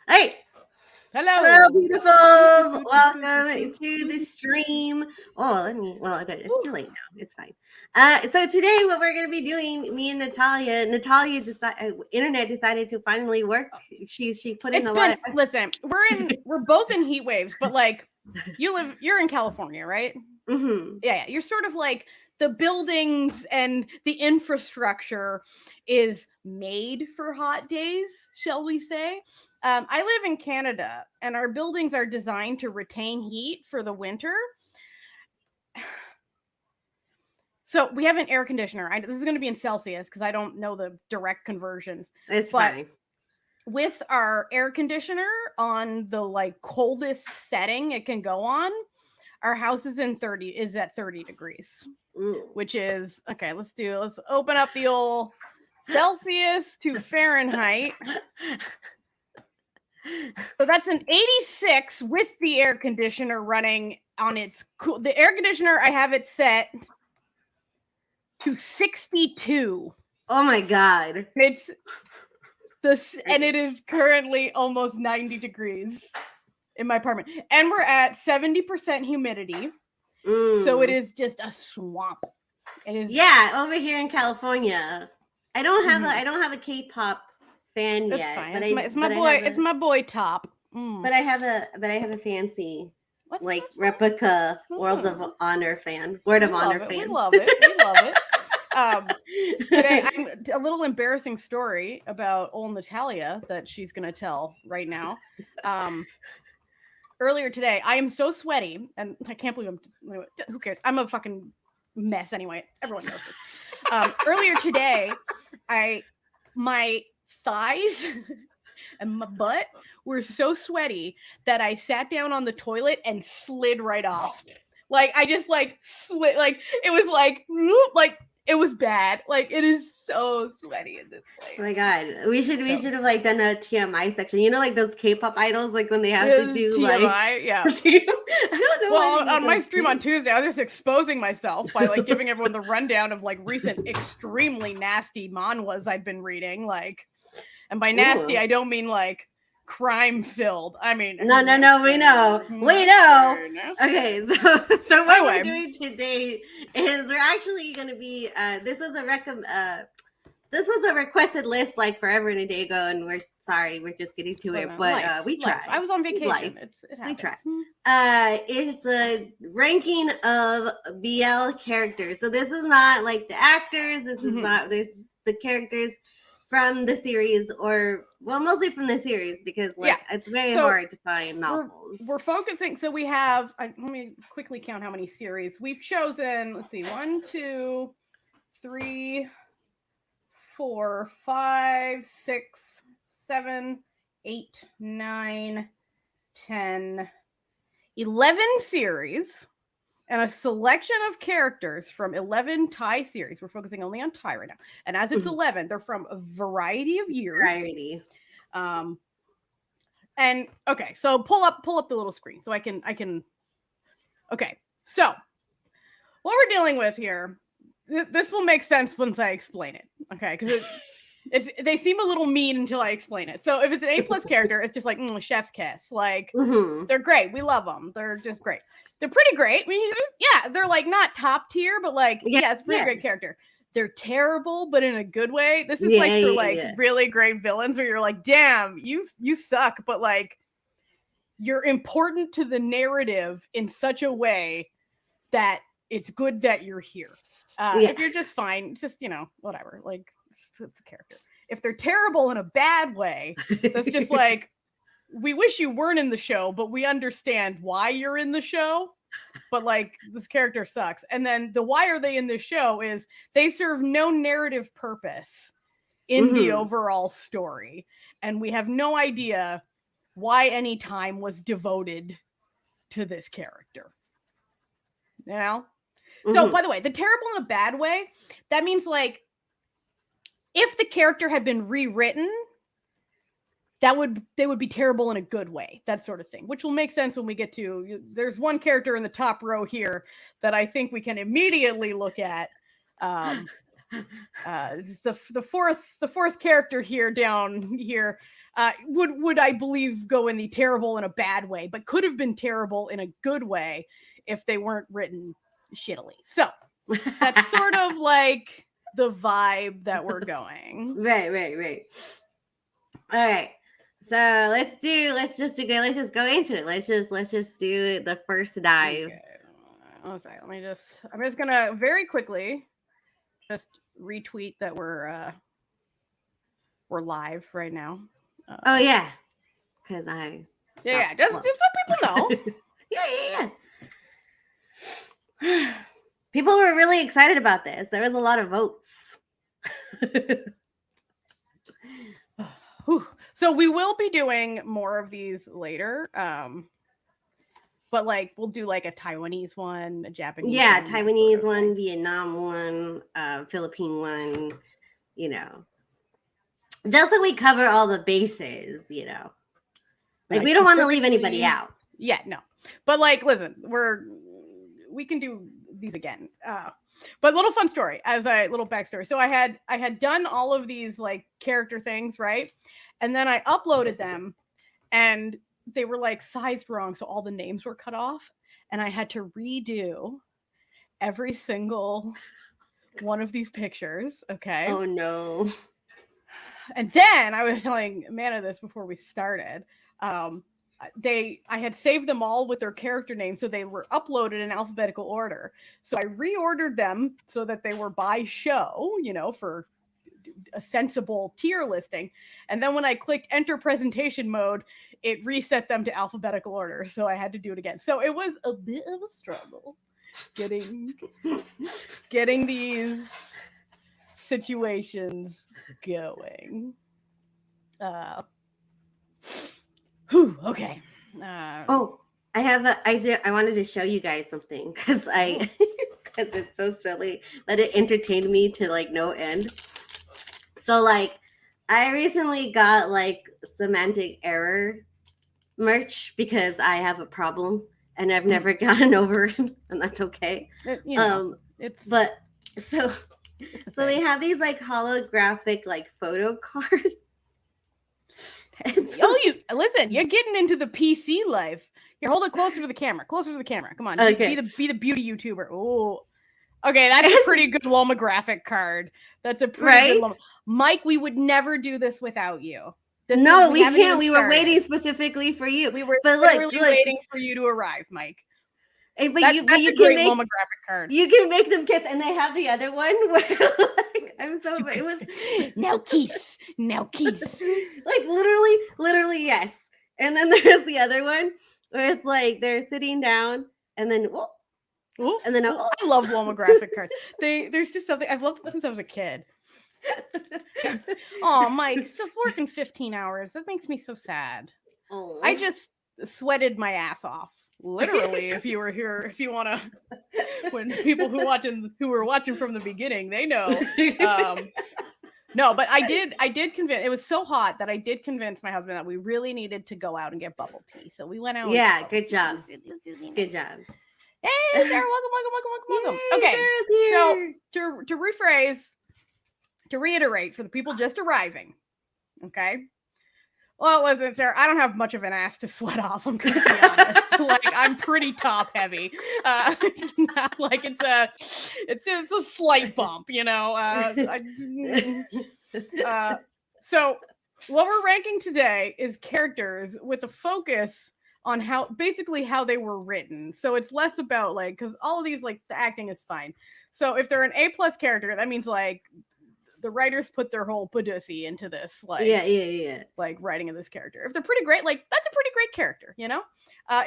Hey, Hello. hello, beautifuls. Welcome to the stream. Okay, it's too late now. It's fine. So today, what we're gonna be doing, me and Natalia internet decided to finally work. She put in It's a lot been of. listen, we're both in heat waves, but like you're in California, right? Mm-hmm. Yeah, you're sort of like the buildings and the infrastructure is made for hot days, shall we say. I live in Canada and our buildings are designed to retain heat for the winter. So we have an air conditioner. This is going to be in Celsius because I don't know the direct conversions. It's But fine. with our air conditioner on the like coldest setting it can go on, our house is at 30 degrees, which is okay. Let's open up the old Celsius to Fahrenheit. So that's an 86 with the air conditioner running on its cool. The air conditioner, I have it set to 62. Oh my god. It's this, and it is currently almost 90 degrees in my apartment, and we're at 70% humidity. So it is just a swamp. It is. Yeah, over here in California, I don't have a K-pop fan That's yet, fine. but It's my boy. It's my boy Top. But I have a fancy replica World of Honor fan. Word of Honor fan. We love it. We love it. Today, I'm a little embarrassing story about old Natalia that she's gonna tell right now. Earlier today, I am so sweaty, and I can't believe who cares? I'm a fucking mess anyway. Everyone knows this. Earlier today, my thighs and my butt were so sweaty that I sat down on the toilet and slid right off. Like I just like slid, like it was like it was bad. Like it is so sweaty in this place. Oh my god, we should have like done a TMI section. You know, like those K-pop idols, like when they have to do TMI, like yeah. I don't know. Well, on my stream on Tuesday, I was just exposing myself by like giving everyone the rundown of like recent extremely nasty manhwas I'd been reading. Like, and by nasty, I don't mean like crime filled. I mean no, we know. Okay, so what we're doing today is we're actually going to be this was a requested list like forever and a day ago, and we're sorry, we're just getting to it, but we tried. I was on vacation. We tried. It's a ranking of BL characters. So this is not like the actors. This is not. There's the characters from the series, or mostly from the series, because it's very hard to find novels. We're focusing. So we have. Let me quickly count how many series we've chosen. Let's see, 1, 2, 3, 4, 5, 6, 7, 8, 9, 10, 11 series, and a selection of characters from 11 Thai series. We're focusing only on Thai right now. And as it's 11, they're from a variety of years. And okay, so pull up the little screen so I can okay. So what we're dealing with here, this will make sense once I explain it. Okay, because they seem a little mean until I explain it. So if it's an A+ character, it's just like chef's kiss. Like they're great. We love them. They're just great. They're pretty great. I mean, yeah, they're like not top tier, but like it's a pretty great character. They're terrible, but in a good way. This is for really great villains where you're like, damn, you suck, but like you're important to the narrative in such a way that it's good that you're here. If you're just fine, just whatever. Like it's a character. If they're terrible in a bad way, that's just like, we wish you weren't in the show, but we understand why you're in the show. But like this character sucks. And then the why are they in this show is they serve no narrative purpose in the overall story. And we have no idea why any time was devoted to this character. You know? So by the way, the terrible in a bad way, that means like if the character had been rewritten, they would be terrible in a good way, that sort of thing, which will make sense when we get to, there's one character in the top row here that I think we can immediately look at It's the fourth character here down here would I believe go in the terrible in a bad way, but could have been terrible in a good way if they weren't written shittily. So that's sort of like the vibe that we're going. Right. All right. So let's just go into it. Let's just do the first dive. Okay. Okay, I'm just gonna very quickly just retweet that we're live right now. Oh yeah. Cause just so people know. Yeah. People were really excited about this. There was a lot of votes. So we will be doing more of these later. But like we'll do like a Taiwanese one, a Japanese one, Taiwanese sort of one, Vietnam one, Philippine one, you know. Just so we cover all the bases, you know. Like we don't want to leave anybody out. Yeah, no. But like listen, we can do these again. But little fun story as a little backstory. So I had done all of these like character things, right? And then I uploaded them and they were like sized wrong. So all the names were cut off and I had to redo every single one of these pictures. Okay. Oh no. And then I was telling Amanda this before we started. I had saved them all with their character names, so they were uploaded in alphabetical order. So I reordered them so that they were by show, you know, for a sensible tier listing. And then when I clicked enter presentation mode, it reset them to alphabetical order. So I had to do it again. So it was a bit of a struggle getting these situations going. Okay. I wanted to show you guys something because it's so silly that it entertained me to like no end. So like I recently got like semantic error merch because I have a problem and I've never gotten over it, and that's okay. So they have these like holographic like photo cards. Listen, you're getting into the PC life. Here, hold it closer to the camera. Come on. Okay. Be the beauty YouTuber. Oh. Okay, that's a pretty good Lomographic card. That's a pretty good Mike, we would never do this without you. We can't. We were waiting specifically for you. We were waiting for you to arrive, Mike. But that's you a can great Lomographic card. You can make them kiss, and they have the other one where like it was now kiss. Like literally yes. And then there's the other one where it's like they're sitting down, and then and then I love Lomographic cards. There's just something I've loved them since I was a kid. Oh, Mike, still working 15 hours. That makes me so sad. Oh. I just sweated my ass off. Literally, if you were here, if you want to, when people who were watching from the beginning, they know. No, but I did convince. It was so hot that I did convince my husband that we really needed to go out and get bubble tea. So we went out. Yeah, good job. Good job. Hey, Sarah, welcome. Yay, Okay, Sarah's here. So to rephrase, to reiterate for the people just arriving, okay. Well, listen, Sarah, I don't have much of an ass to sweat off. I'm gonna be honest. Like, I'm pretty top heavy. It's not like it's a slight bump, you know. So what we're ranking today is characters with a focus on how they were written. So it's less about like, because all of these, like, the acting is fine. So if they're an A+ character, that means like the writers put their whole pudussy into this, like, yeah, like writing of this character. If they're pretty great, like, that's a pretty great character, you know.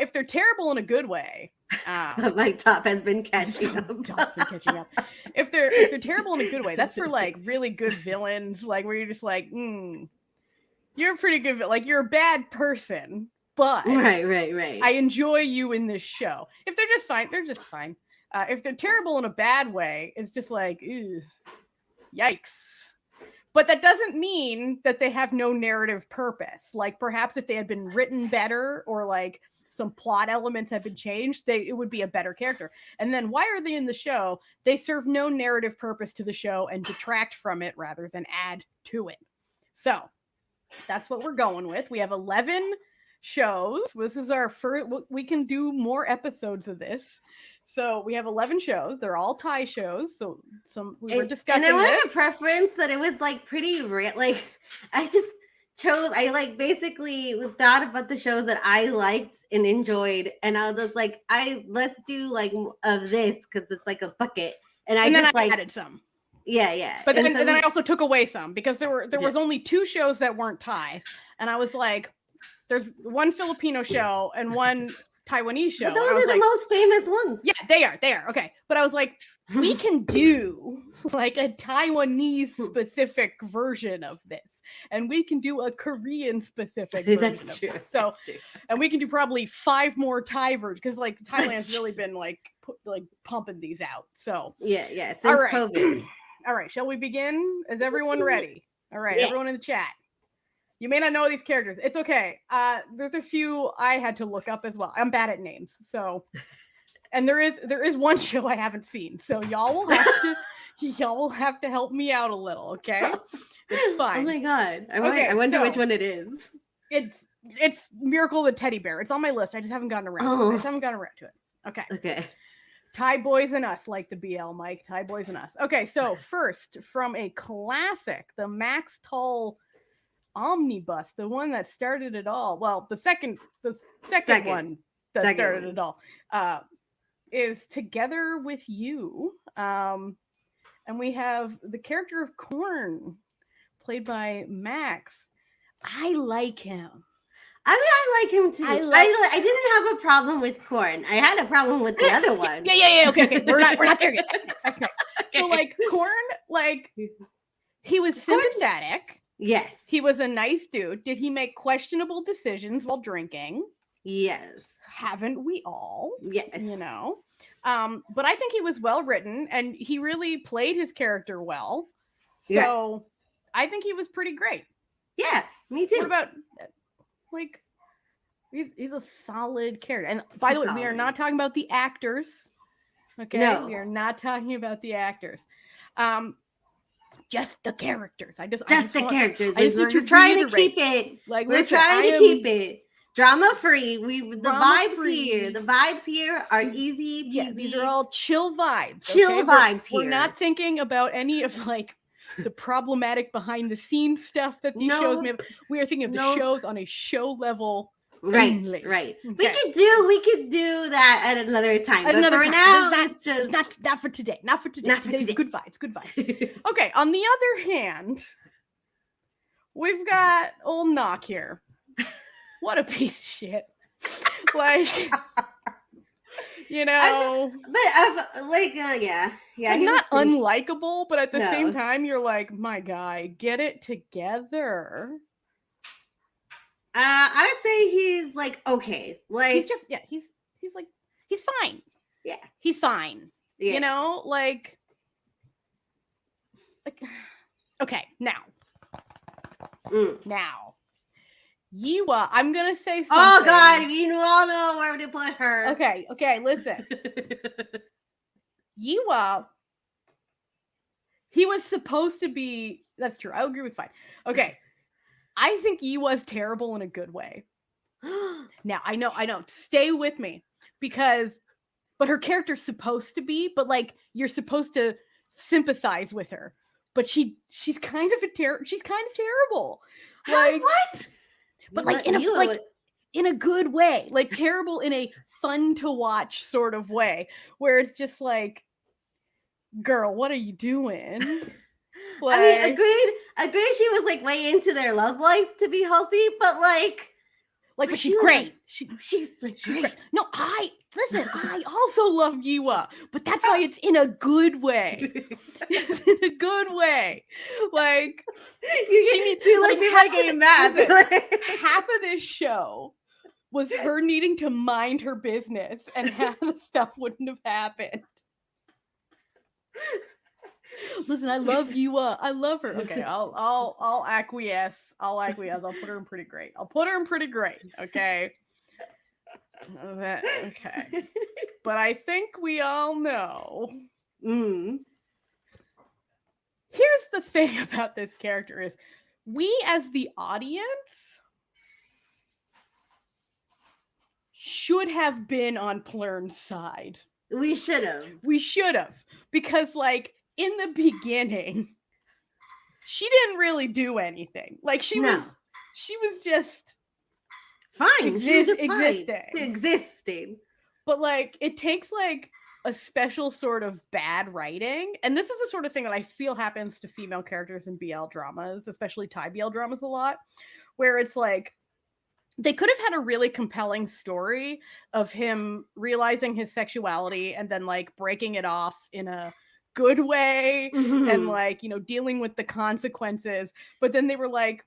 If they're terrible in a good way, my top has been catching up. If they're terrible in a good way, that's for like really good villains, like where you're just like, you're a pretty good, like, you're a bad person, but right. I enjoy you in this show. If they're just fine, they're just fine. If they're terrible in a bad way, it's just like, ew. Yikes. But that doesn't mean that they have no narrative purpose. Like perhaps if they had been written better or like some plot elements have been changed, it would be a better character. And then why are they in the show? They serve no narrative purpose to the show and detract from it rather than add to it. So that's what we're going with. We have 11 shows. This is our first, we can do more episodes of this. So we have 11 shows. They're all Thai shows. So we were discussing and I this. wanted a preference that it was like pretty real. Like I just chose. I like basically thought about the shows that I liked and enjoyed, and I was just like, let's do like of this because it's like a bucket. And I then just I like added some. Yeah. But then I also took away some because there was only 2 shows that weren't Thai, and I was like, there's one Filipino show and one Taiwanese show. But those are the most famous ones. Yeah, they are. Okay. But I was like, we can do like a Taiwanese specific version of this. And we can do a Korean specific version of this. So, and we can do probably 5 more Thai versions because like Thailand's really been like pumping these out. So yeah. Since COVID. All right. Shall we begin? Is everyone ready? All right. Yeah. Everyone in the chat. You may not know these characters. It's okay. There's a few I had to look up as well. I'm bad at names. So, and there is one show I haven't seen. So y'all will have to help me out a little. Okay. It's fine. Oh my God. I wonder which one it is. It's Miracle the Teddy Bear. It's on my list. I just haven't gotten around to it. I just haven't gotten around to it. Okay. Thai Boys and Us, like the BL, Mike. Thai Boys and Us. Okay. So first, from a classic, the Max Tull omnibus, the one that started it all. Well, the second one that started it all is Together with You. And we have the character of Korn, played by Max. I like him. I mean, I like him too. I didn't have a problem with Korn. I had a problem with the other one. Yeah. Okay. We're not there yet. That's next. So like Korn, like he was sympathetic. Yes. He was a nice dude. Did he make questionable decisions while drinking? Yes. Haven't we all? Yes. You know? But I think he was well written and he really played his character well. So I think he was pretty great. Yeah, me too. What about like he's a solid character. And by the way, we are not talking about the actors. Okay. No. We are not talking about the actors. Just the characters. I just the characters. We're trying to keep it. Like we're trying to keep it drama free. The vibes here are easy. Yeah, these are all chill vibes. Vibes here. We're not thinking about any of like the problematic behind the scenes stuff that these shows may have. We are thinking of the shows on a show level. Right. Okay. We could do that at another time. But for now, it's just not for today. Not for today. Today's good vibes. Okay. On the other hand, we've got old Knock here. What a piece of shit. Like, you know, yeah, not unlikable, but at the same time, you're like, my guy, get it together. I would say he's like okay, like he's just he's fine. Yeah, he's fine. Yeah. You know, like okay, now Yiwa, I'm gonna say something. Oh God, you all know where to put her. Okay, listen. Yiwa, he was supposed to be. That's true. I agree with fine. Okay. I think Yiwa's terrible in a good way. Now, I know. Stay with me but her character's supposed to be, but like you're supposed to sympathize with her. But she's kind of terrible. Like what? But like in a good way. Like terrible in a fun to watch sort of way where it's just like, girl, what are you doing? Like, I mean, agreed. She was like way into their love life to be healthy, but but she's great. She's great. No, I also love Yiwa, but that's why it's in a good way. It's in a good way. Like she needs to getting mad. Half of this show was her needing to mind her business, and half of the stuff wouldn't have happened. Listen, I love you. I love her. Okay, I'll acquiesce. I'll put her in pretty great. Okay. Okay. But I think we all know. Mm. Here's the thing about this character is we as the audience should have been on Plurn's side. We should have. Because like in the beginning, she didn't really do anything. Like she was just fine. Existing. But like it takes like a special sort of bad writing. And this is the sort of thing that I feel happens to female characters in BL dramas, especially Thai BL dramas a lot, where it's like they could have had a really compelling story of him realizing his sexuality and then like breaking it off in a good way and like, you know, dealing with the consequences. But then they were like,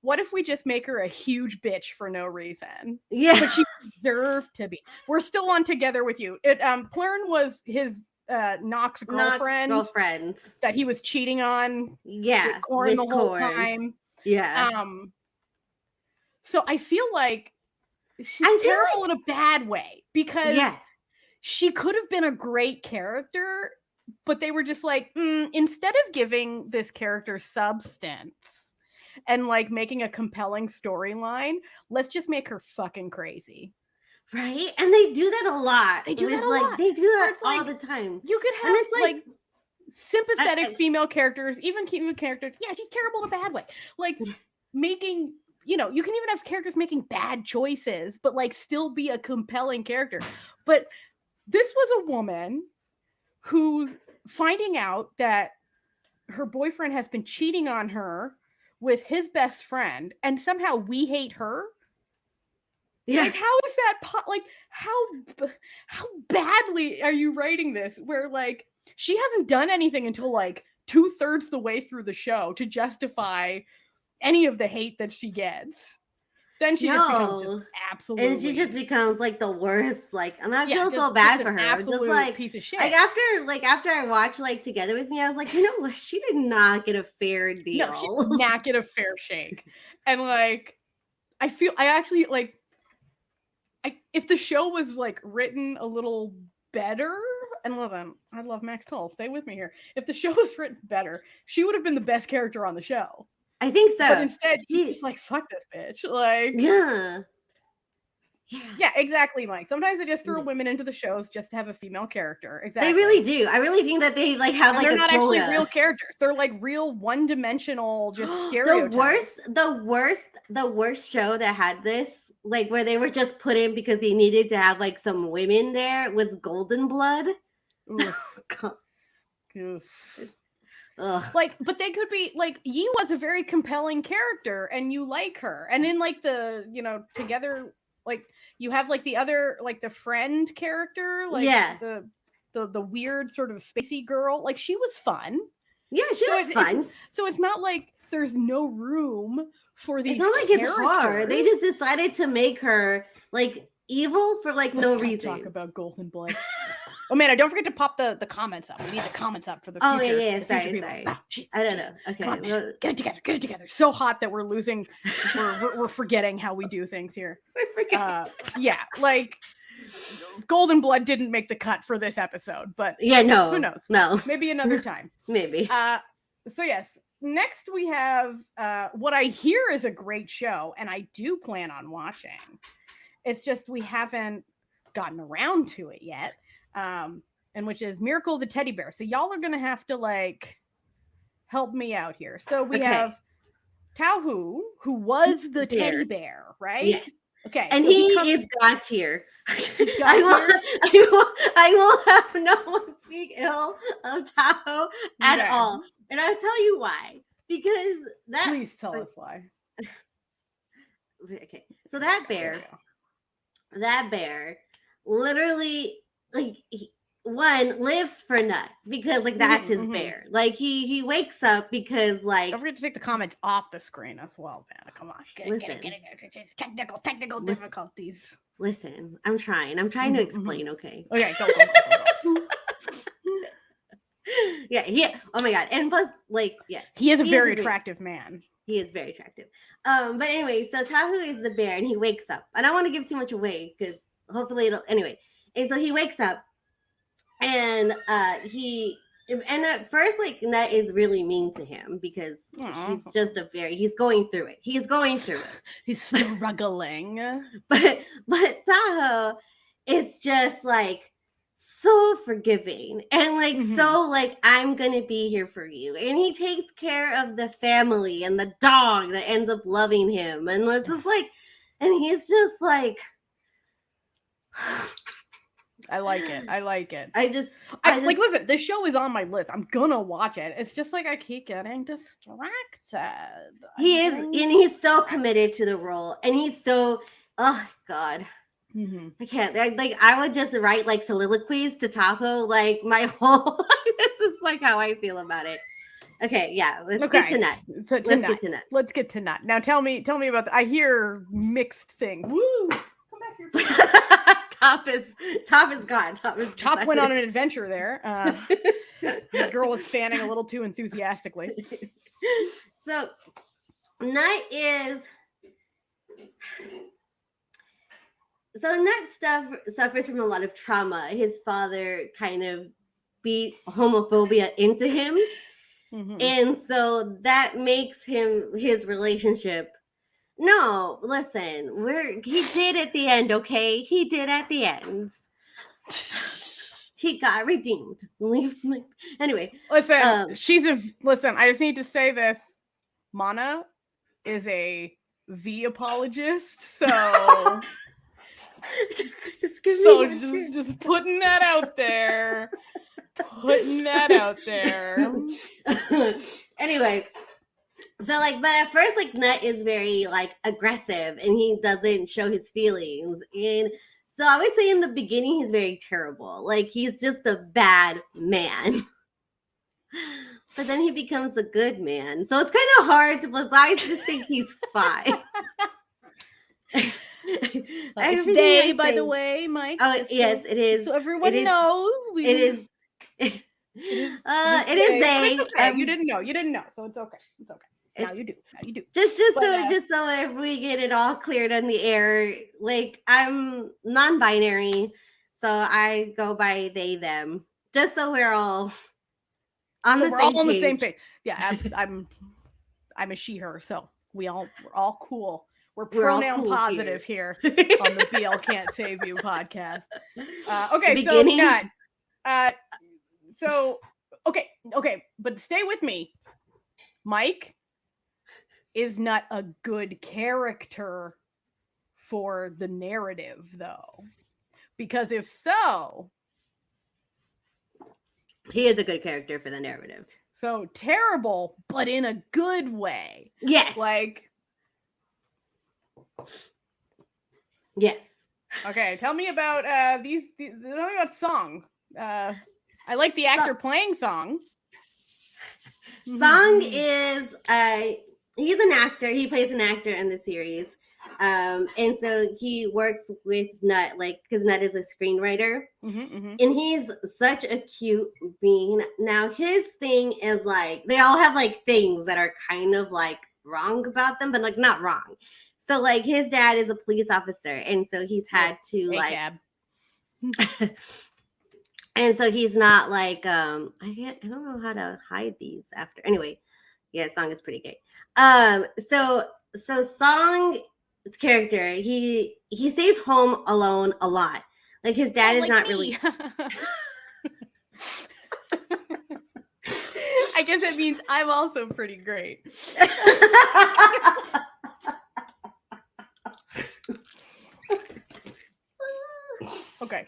what if we just make her a huge bitch for no reason? Yeah. But she deserved to be. We're still on Together With You. Plurn was his Nox girlfriend that he was cheating on. Yeah. With Corn the whole time. Yeah. So I feel like she's terrible in a bad way because she could have been a great character, but they were just like, instead of giving this character substance and like making a compelling loryline, let's just make her fucking crazy. Right? And they do that a lot. They do that a lot. They do that all like, the time. You could have like sympathetic female characters, even female characters. Yeah, she's terrible in a bad way. Like making, you know, you can even have characters making bad choices, but like still be a compelling character. But this was a woman who's finding out that her boyfriend has been cheating on her with his best friend, and somehow we hate her. Yeah. Like, how is that like how badly are you writing this? Where like she hasn't done anything until like 2/3 the way through the show to justify any of the hate that she gets. Then she just becomes just absolutely, and she just becomes like the worst. Like, and I feel so bad for her. Absolute just like piece of shit. Like after I watched like Together With Me, I was like, you know what? She did not get a fair deal. No, she did not get a fair shake. And like, I actually like, if the show was like written a little better, and listen, I love Max Tull. Stay with me here. If the show was written better, she would have been the best character on the show. I think so. But instead, he's just like, fuck this bitch. Like, yeah, exactly, Mike. Sometimes they just throw women into the shows just to have a female character. Exactly. They really do. I really think that they like have like they're not actually real characters. They're like real one-dimensional, just stereotypes. The worst show that had this, like where they were just put in because they needed to have like some women there, was Golden Blood. Like, but they could be like, Yi was a very compelling character and you like her, and in like the, you know, Together, like you have like the other, like the friend character, like the weird sort of spacey girl, like she was fun. Yeah, she was fun. So it's not like there's no room for these. It's not like it's hard. They just decided to make her like evil for like no reason. Talk about Golden Blood. Oh man, don't forget to pop the comments up. We need the comments up for the future. Oh yeah, sorry. I don't know. Okay, well, get it together. So hot that we're losing. we're forgetting how we do things here. Yeah, like Golden Blood didn't make the cut for this episode, but yeah, no, who knows? No, maybe another time. Maybe. So yes, next we have what I hear is a great show, and I do plan on watching. It's just we haven't gotten around to it yet. And which is Miracle of the Teddy Bear. So y'all are gonna have to like help me out here. So we have Tao Hu, who was the teddy bear, right? Yes. Okay. And so he is God tier. I will have no one speak ill of Tao at all. And I'll tell you why. Because that please tell us why. Okay. So that bear literally like one lives for Nut because like that's his bear. Like he wakes up because like don't forget to take the comments off the screen as well, man. Come on, get it. Technical difficulties. Listen, I'm trying to explain. Okay. Go. Yeah, oh my god. And plus, like, yeah. He is a He is very a big- attractive man. He is very attractive. But anyway, so Tahu is the bear and he wakes up. I don't want to give too much away because hopefully it'll anyway. And so he wakes up and and at first like Nut is really mean to him because he's just he's going through it. He's going through it. He's struggling. But Tahoe is just like so forgiving and like so like I'm gonna be here for you, and he takes care of the family and the dog that ends up loving him, and it's just like, and he's just like, I like it. I like it. I just like, listen, this show is on my list. I'm gonna watch it. It's just like I keep getting distracted. And he's so committed to the role, and he's so, oh god. I can't. Like, I would just write like soliloquies to Tahoe, like my whole. This is like how I feel about it. Okay, yeah. Let's get to Nut. Let's get to Nut. Now, tell me about. I hear mixed things. Woo! Come back here. Top is gone. Top went on an adventure there. The girl was fanning a little too enthusiastically. So, Nut is. So Nut suffers from a lot of trauma. His father kind of beat homophobia into him. And so that makes his relationship. No, listen, he did at the end, okay? He did at the end. He got redeemed. Anyway. Listen, listen, I just need to say this. Mana is a V apologist, so just putting that out there. Anyway, so like, but at first, like, Nut is very like aggressive and he doesn't show his feelings. And so I would say in the beginning he's very terrible. Like, he's just a bad man. But then he becomes a good man. So it's kind of hard to, I just think he's fine. It's day, by the way, Mike. Oh, yes, it is. So everyone knows. It is day. Okay. You didn't know. So it's okay. Now you do. Just so if we get it all cleared on the air, like, I'm non-binary, so I go by they, them. Just so we're all on the same page. Yeah, I'm a she, her, so we're all cool. We're pronoun positive here on the BL Can't Save You podcast. Okay, so Nut. Okay, but stay with me. Mike is not a good character for the narrative, though. Because if so... He is a good character for the narrative. So terrible, but in a good way. Yes. Like... Yes. Okay, tell me about tell me about Song. I like the actor playing Song. Song is he's an actor. He plays an actor in the series. And so he works with Nut, like, because Nut is a screenwriter. And he's such a cute being. Now his thing is like, they all have like things that are kind of like wrong about them, but like not wrong. So like his dad is a police officer, and so he's had to and so he's not like I don't know how to hide these after. Anyway, yeah, Song is pretty great. So Song's character, he stays home alone a lot. Like, his dad is not really. I guess that means I'm also pretty great. Okay.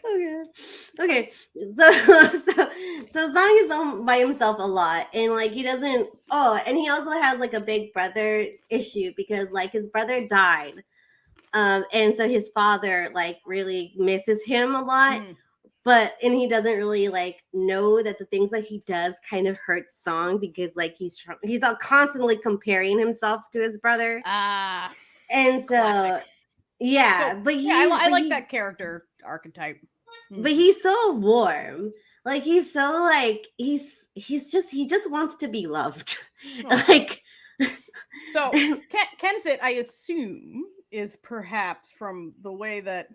So Song is home by himself a lot, and like he doesn't. Oh, and he also has like a big brother issue because like his brother died, and so his father like really misses him a lot. And he doesn't really like know that the things that he does kind of hurt Song because like he's constantly comparing himself to his brother. And so. Classic. Yeah, but I like that character archetype. But he's so warm. Like, he's so like he's he just wants to be loved. Oh. Like So Kensit, I assume, is perhaps from the way that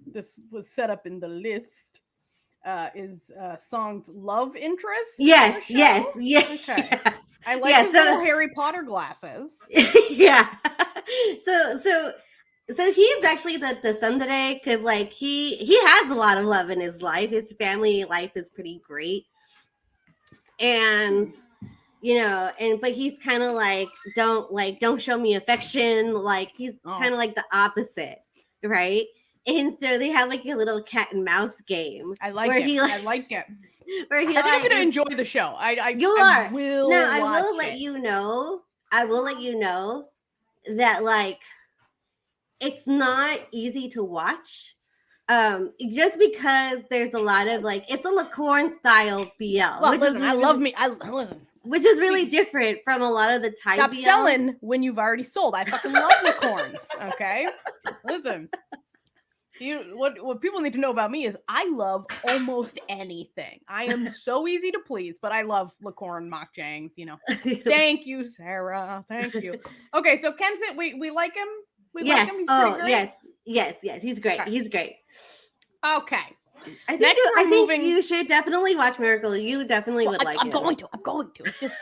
this was set up in the list, is Song's love interest. yes, on the show? yes, yes. Okay. Yes. I like Yeah, his so- little Harry Potter glasses. Yeah. So he's actually the tsundere because like he has a lot of love in his life. His family life is pretty great, and but he's kind of like don't show me affection. Like he's Oh. kind of like the opposite, right? And so they have like a little cat and mouse game. I like where it. he, I like it. Where he I think I'm like gonna enjoy the show. you I are. will. No, I watch will let it. you know. I will let you know that like it's not easy to watch. Just because there's a lot of like it's a Lacorn style BL, Well, which listen, is I really, love me. I listen. which is really different from a lot of the Thai Stop BL. selling when you've already sold. I fucking love Lacorns. Okay, listen. What people need to know about me is I love almost anything. I am so easy to please, but I love Lacorn Makjangs. Thank you, Sarah. Thank you. Okay, so Kensit, we like him. We yes. like him. He's Oh, pretty great. yes. He's great. Okay. He's great. Okay. I think Next we're I think moving- you should definitely watch Miracle. You definitely Well, would like I'm it. going to. I'm going to. It's just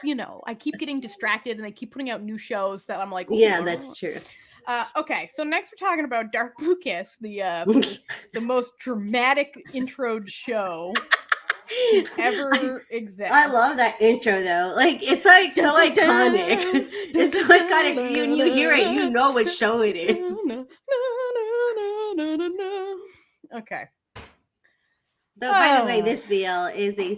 I keep getting distracted, and they keep putting out new shows that I'm like, ooh, Yeah, that's true. Okay, so next we're talking about Dark Blue Kiss, the most dramatic intro show to ever exist. I love that intro though. Like it's like so iconic. It's so iconic. When you hear it, you know what show it is. Okay. So by the way, Oh. this BL is a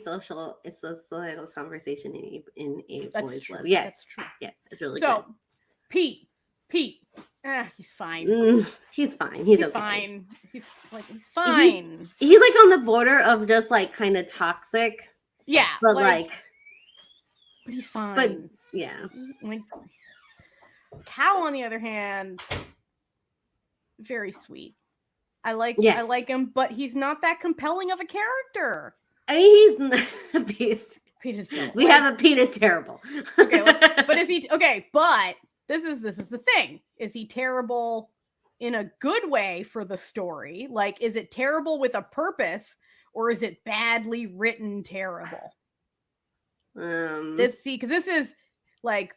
societal conversation in a That's boy's true. love. Yes, That's true. yes, it's really So, Pete, he's fine. good. He's fine. He's okay. Fine. He's fine. He's like on the border of just like kind of toxic, Yeah, but but he's fine. but yeah, Like Cal, on the other hand, very sweet. I like him, but he's not that compelling of a character. I mean he's not a beast. Pete is no. We have a Pete is terrible. Okay, but is he okay? But this is the thing. Is he terrible in a good way for the story? Like, is it terrible with a purpose, or is it badly written terrible? Because this is like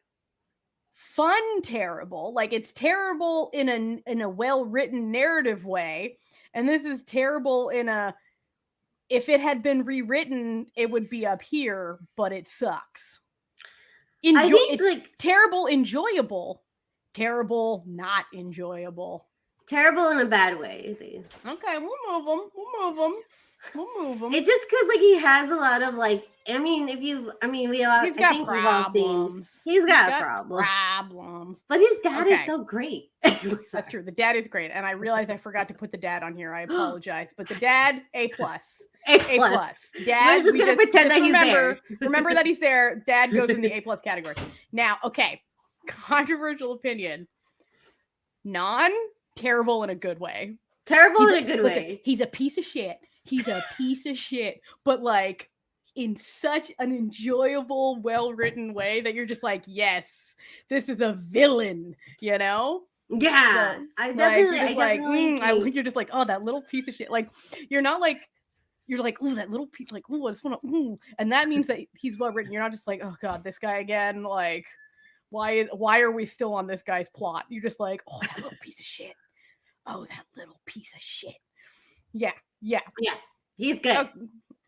fun terrible. Like it's terrible in a well-written narrative way, and this is terrible in a if it had been rewritten, it would be up here, but it sucks. I think it's like terrible, enjoyable, terrible, not enjoyable. terrible in a bad way. Okay, we'll move him. It's just because like he has a lot of like. I mean, we all. He's I got think we've all seen. problems. He's got problems. Problems. But his dad Okay. is so great. That's true. The dad is great, and I realized I forgot to put the dad on here. I apologize, but the dad, A+. A+. Dad, We're just gonna pretend that he's there. Remember that he's there. Dad goes in the A+ category. Now, okay, controversial opinion. Non-terrible in a good way. Terrible in a good Listen, way. he's a piece of shit. He's a piece of shit, but like in such an enjoyable, well-written way that you're just like, yes, this is a villain, you know? Yeah, So, I Like, definitely, you're I just like, definitely. think- you're just like, oh, that little piece of shit. Like, you're not like, you're like, ooh, that little piece, like, ooh, I just want to, ooh, and that means that he's well written. You're not just like, oh god, this guy again. Like, why are we still on this guy's plot? You're just like, oh, that little piece of shit. Oh, that little piece of shit. Yeah. He's good. Okay.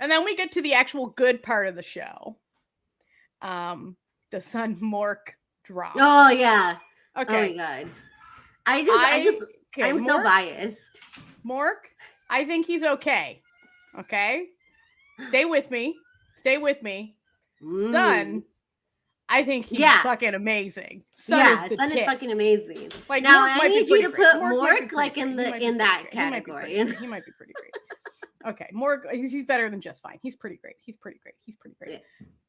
And then we get to the actual good part of the show. The Sun Mork drop. Oh yeah. Okay. Oh my god. I'm so Mork, biased. Mork, I think he's okay. Okay. Stay with me. Mm. Sun, I think he's Yeah. fucking amazing. Sun Yeah, is the Sun is tits. fucking amazing. Like, Now, Mork I might be need you pretty to great. put Mork might be Mork, pretty like, great. in the- He might be in pretty that great. He might be category. pretty great. He might be pretty great. Okay, Mork, he's better than just fine. He's pretty great. Yeah.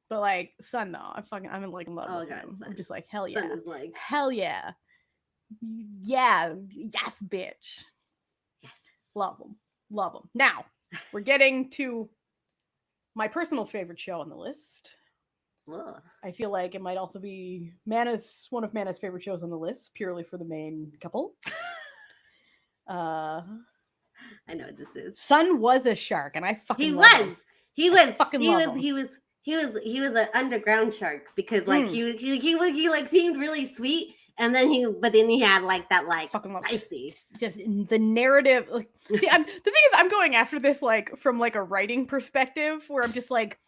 But like Sun, though, I'm in like love Oh, with God, him. Sun. I'm just like, hell yeah. Sun is like Hell yeah. Yeah. Yes, bitch. yes. Love them. Now, we're getting to my personal favorite show on the list. Whoa. I feel like it might also be one of Mana's favorite shows on the list, purely for the main couple. I know what this is. Sun was a shark, and I fucking He love was. him. He was. fucking He love was. him. He was an underground shark because like he like seemed really sweet, and then he had like that like Fucking love him. spicy. Just the narrative. Like, see, the thing is, I'm going after this like from like a writing perspective, where I'm just like,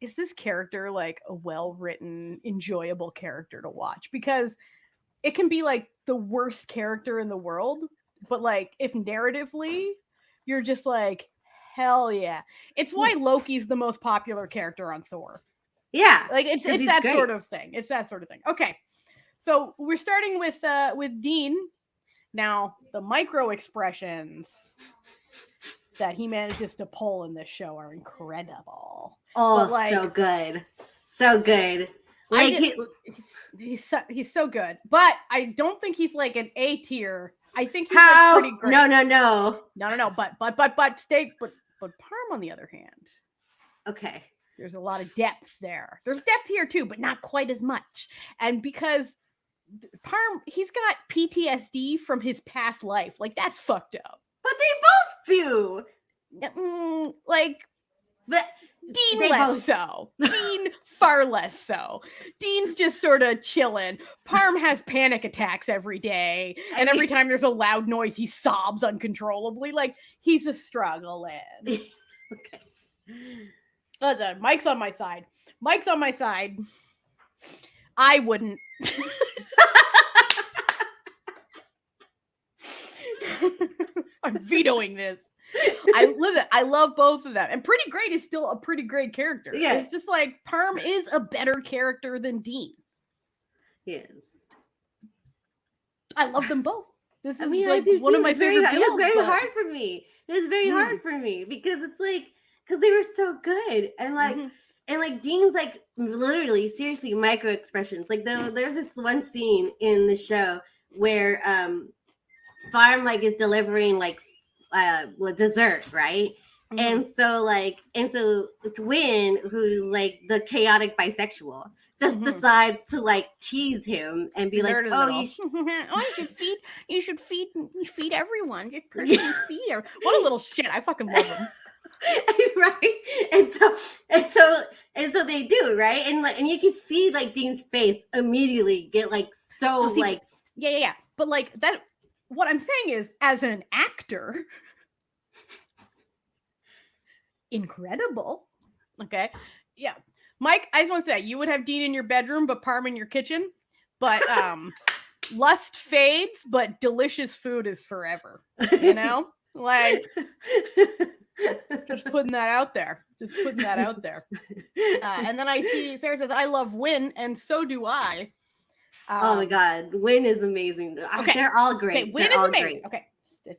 is this character like a well-written, enjoyable character to watch? Because it can be like the worst character in the world, but like if narratively, you're just like, hell yeah. It's why Loki's the most popular character on Thor. Yeah. Like it's that great. Sort of thing. It's that sort of thing. Okay. So we're starting with Dean. Now, the micro expressions that he manages to pull in this show are incredible. Oh, like, so good. So good. Like he's so good. But I don't think he's like an A tier. I think he's like pretty great. No. But Parm, on the other hand. Okay. There's a lot of depth there. There's depth here too, but not quite as much. And because Parm, he's got PTSD from his past life. Like, that's fucked up. But they both do. But Dean less so. Dean far less so. Dean's just sort of chilling. Parm has panic attacks every day, and every time there's a loud noise, he sobs uncontrollably. Like, he's a struggle in. Okay. Listen, Mike's on my side. I wouldn't. I'm vetoing this. I love both of them. And Pretty Great is still a pretty great character. Yeah. It's just like Parm is a better character than Dean. Yes. I love them both. This is one of my favorite deals, It was very hard for me. It was very hard for me because it's like, because they were so good. And like, and like Dean's like literally, seriously, micro expressions. Like there's this one scene in the show where Parm like is delivering like dessert, right? And so Twin, who's like the chaotic bisexual, just decides to like tease him and be like, "Oh, you should feed everyone. Just feed her." What a little shit! I fucking love him. Right, and so they do, right, and you can see like Dean's face immediately get like so yeah. But like that, what I'm saying is, as an actor. Incredible. Okay. Yeah. Mike, I just want to say you would have Dean in your bedroom, but Parm in your kitchen. But lust fades, but delicious food is forever. You know? Like just putting that out there. And then I see Sarah says, I love Win, and so do I. Oh my god. Win is amazing. Okay. They're all great. Okay, Win is amazing. Great. Okay.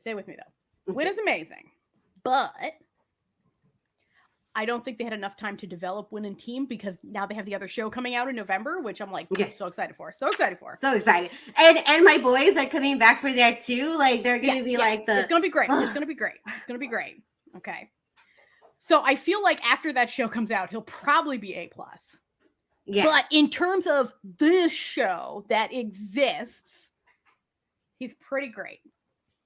Stay with me though. Win is amazing. But I don't think they had enough time to develop Win and Team because now they have the other show coming out in November, which I'm like so excited for. So excited. And my boys are coming back for that too. Like they're gonna be like it's gonna be great. It's gonna be great. Okay. So I feel like after that show comes out, he'll probably be A+. Yeah. But in terms of this show that exists, he's pretty great.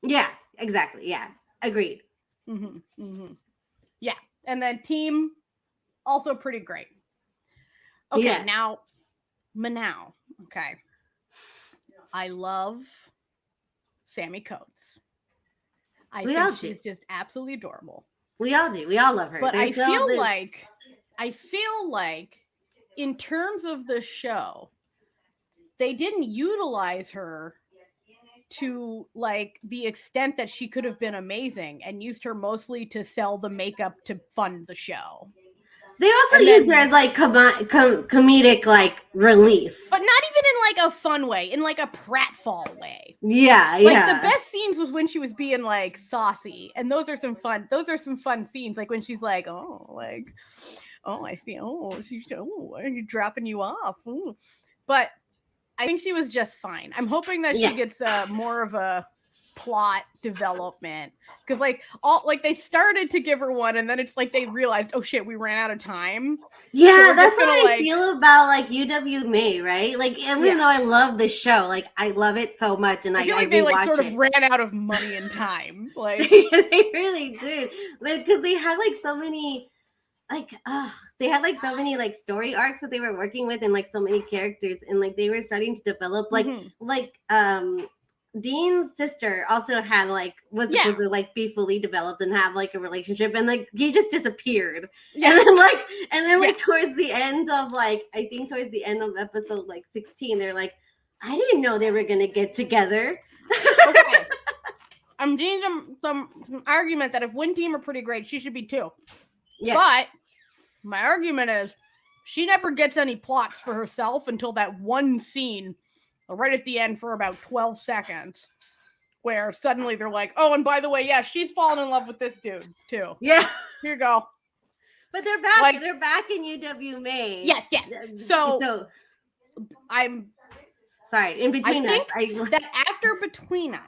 Yeah, exactly. Yeah. Agreed. Yeah. And then Team, also pretty great. Okay, now, Manow. Okay. I love Sammy Coates. I think she's just absolutely adorable. We all do. We all love her. But I feel like in terms of the show, they didn't utilize her to like the extent that she could have been amazing and used her mostly to sell the makeup to fund the show. They also used her as like comedic like relief. But not even in like a fun way, in like a pratfall way. Yeah. Like the best scenes was when she was being like saucy. And those are some fun scenes. Like when she's like, I see. She's dropping you off. Ooh. But I think she was just fine. I'm hoping that she gets more of a plot development, because like all like they started to give her one, and then it's like they realized, oh shit, we ran out of time. Yeah, So we're that's just gonna, how I like- feel about like UW May, right? Like even Yeah. though I love the show, like I love it so much, and I feel I like they like rewatch sort it. of ran out of money and time. Like They really did, because they had like so many, like they had like so many like story arcs that they were working with, and like so many characters, and like they were starting to develop mhm. like Dean's sister also had like was Yeah. supposed to like be fully developed and have like a relationship, and like he just disappeared. Yeah. And then like towards the end of like I think towards the end of episode like 16, they're like, I didn't know they were gonna get together. Okay. I'm seeing some argument that if Win Team are pretty great, she should be too. Yeah. But my argument is she never gets any plots for herself until that one scene right at the end for about 12 seconds, where suddenly they're like, oh, and by the way, yeah, she's fallen in love with this dude too. Yeah. Here you go. But they're back. Like- They're back in UW May. Yes. So I'm sorry. In between us, think that after Between Us,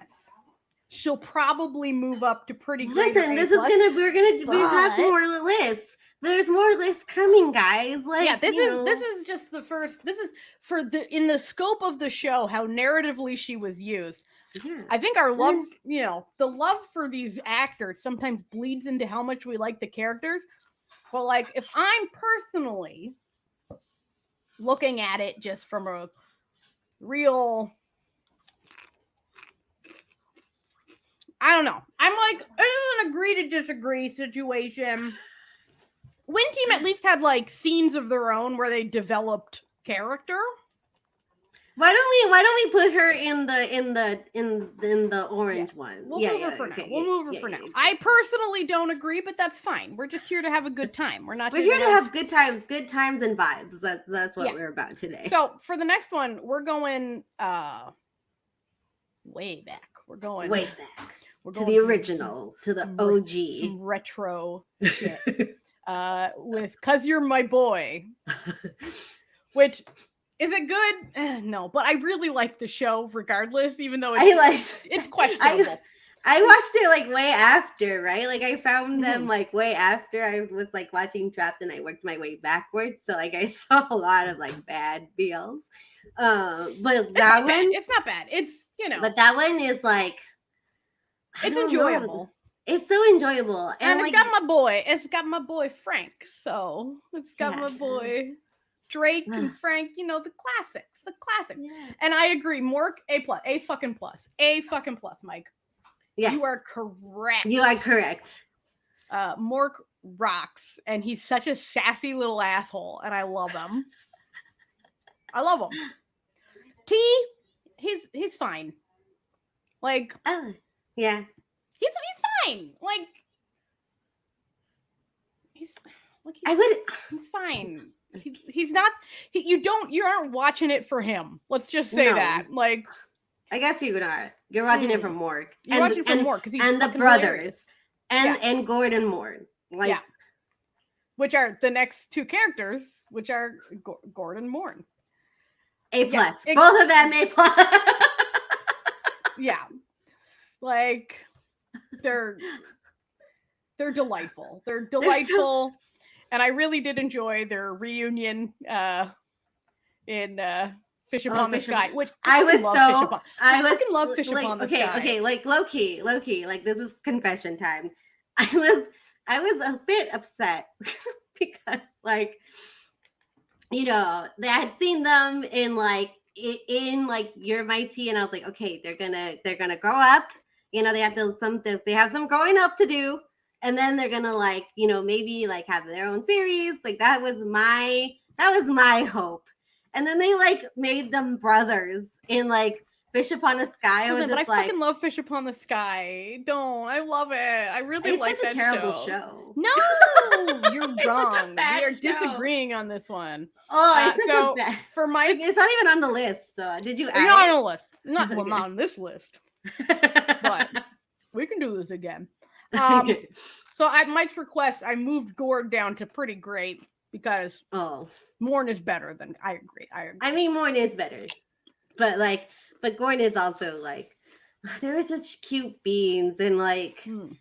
she'll probably move up to pretty great. listen. This is we have more lists. There's more lists coming, guys. Like yeah, this is just the first. This is for in the scope of the show how narratively she was used. Yeah. I think our love, the love for these actors sometimes bleeds into how much we like the characters. But like, if I'm personally looking at it just from a real, I don't know. I'm like, it's an agree to disagree situation. Win Team at least had like scenes of their own where they developed character. Why don't we put her in the orange one? We'll move her for now. We'll move her for now. I personally don't agree, but that's fine. We're just here to have a good time. We're here to have good times and vibes. That's what Yeah. we're about today. So for the next one, we're going way back. We're going way back We're to going the original, to the OG. some retro shit. With Cause You're My Boy. Which is it good? No, but I really like the show regardless, even though it's questionable. I watched it like way after, right? Like I found them like way after I was like watching Trapped, and I worked my way backwards. So like I saw a lot of like bad BLs. But that one, it's not bad. It's but that one is like it's enjoyable. It's so enjoyable, and like, it's got my boy. It's got my boy Frank. So it's got my boy Drake and Frank. The classics. The classics. Yeah. And I agree. Mork, A fucking plus, Mike. Yes. You are correct. You are correct. Mork rocks, and he's such a sassy little asshole, and I love him. I love him. T, he's fine. Like, yeah, he's fine. Like, he's fine. He's not. You aren't watching it for him. Let's just say that. Like, I guess you are. You're watching it from Mork. You're watching it from Mork because he's and the brothers hilarious. and Gordon Moore. Like, which are the next two characters, which are Gordon Moore. A+. Both of them A+. Yeah, like they're delightful. They're delightful, and I really did enjoy their reunion in Fish Upon the Sky, which I love Fish Upon the Sky. Okay, like low key, like this is confession time. I was a bit upset because like they had seen them in You're My Tea, and I was like, okay, they're gonna grow up. They have some growing up to do, and then they're gonna maybe have their own series. Like that was my hope. And then they made them brothers in Fish Upon the Sky. I fucking love Fish Upon the Sky. I love it. I really like that show. It's such a terrible show. No, you're wrong. We are show. disagreeing on this one. Oh, it's such a bad. For Mike, it's not even on the list. So did you add not it? on the list? Not on this list. But we can do this again. So at Mike's request, I moved Gord down to pretty great because Morn is better than I agree. I mean, Morn is better, but Gordon is also They were such cute beings, and like Hmm.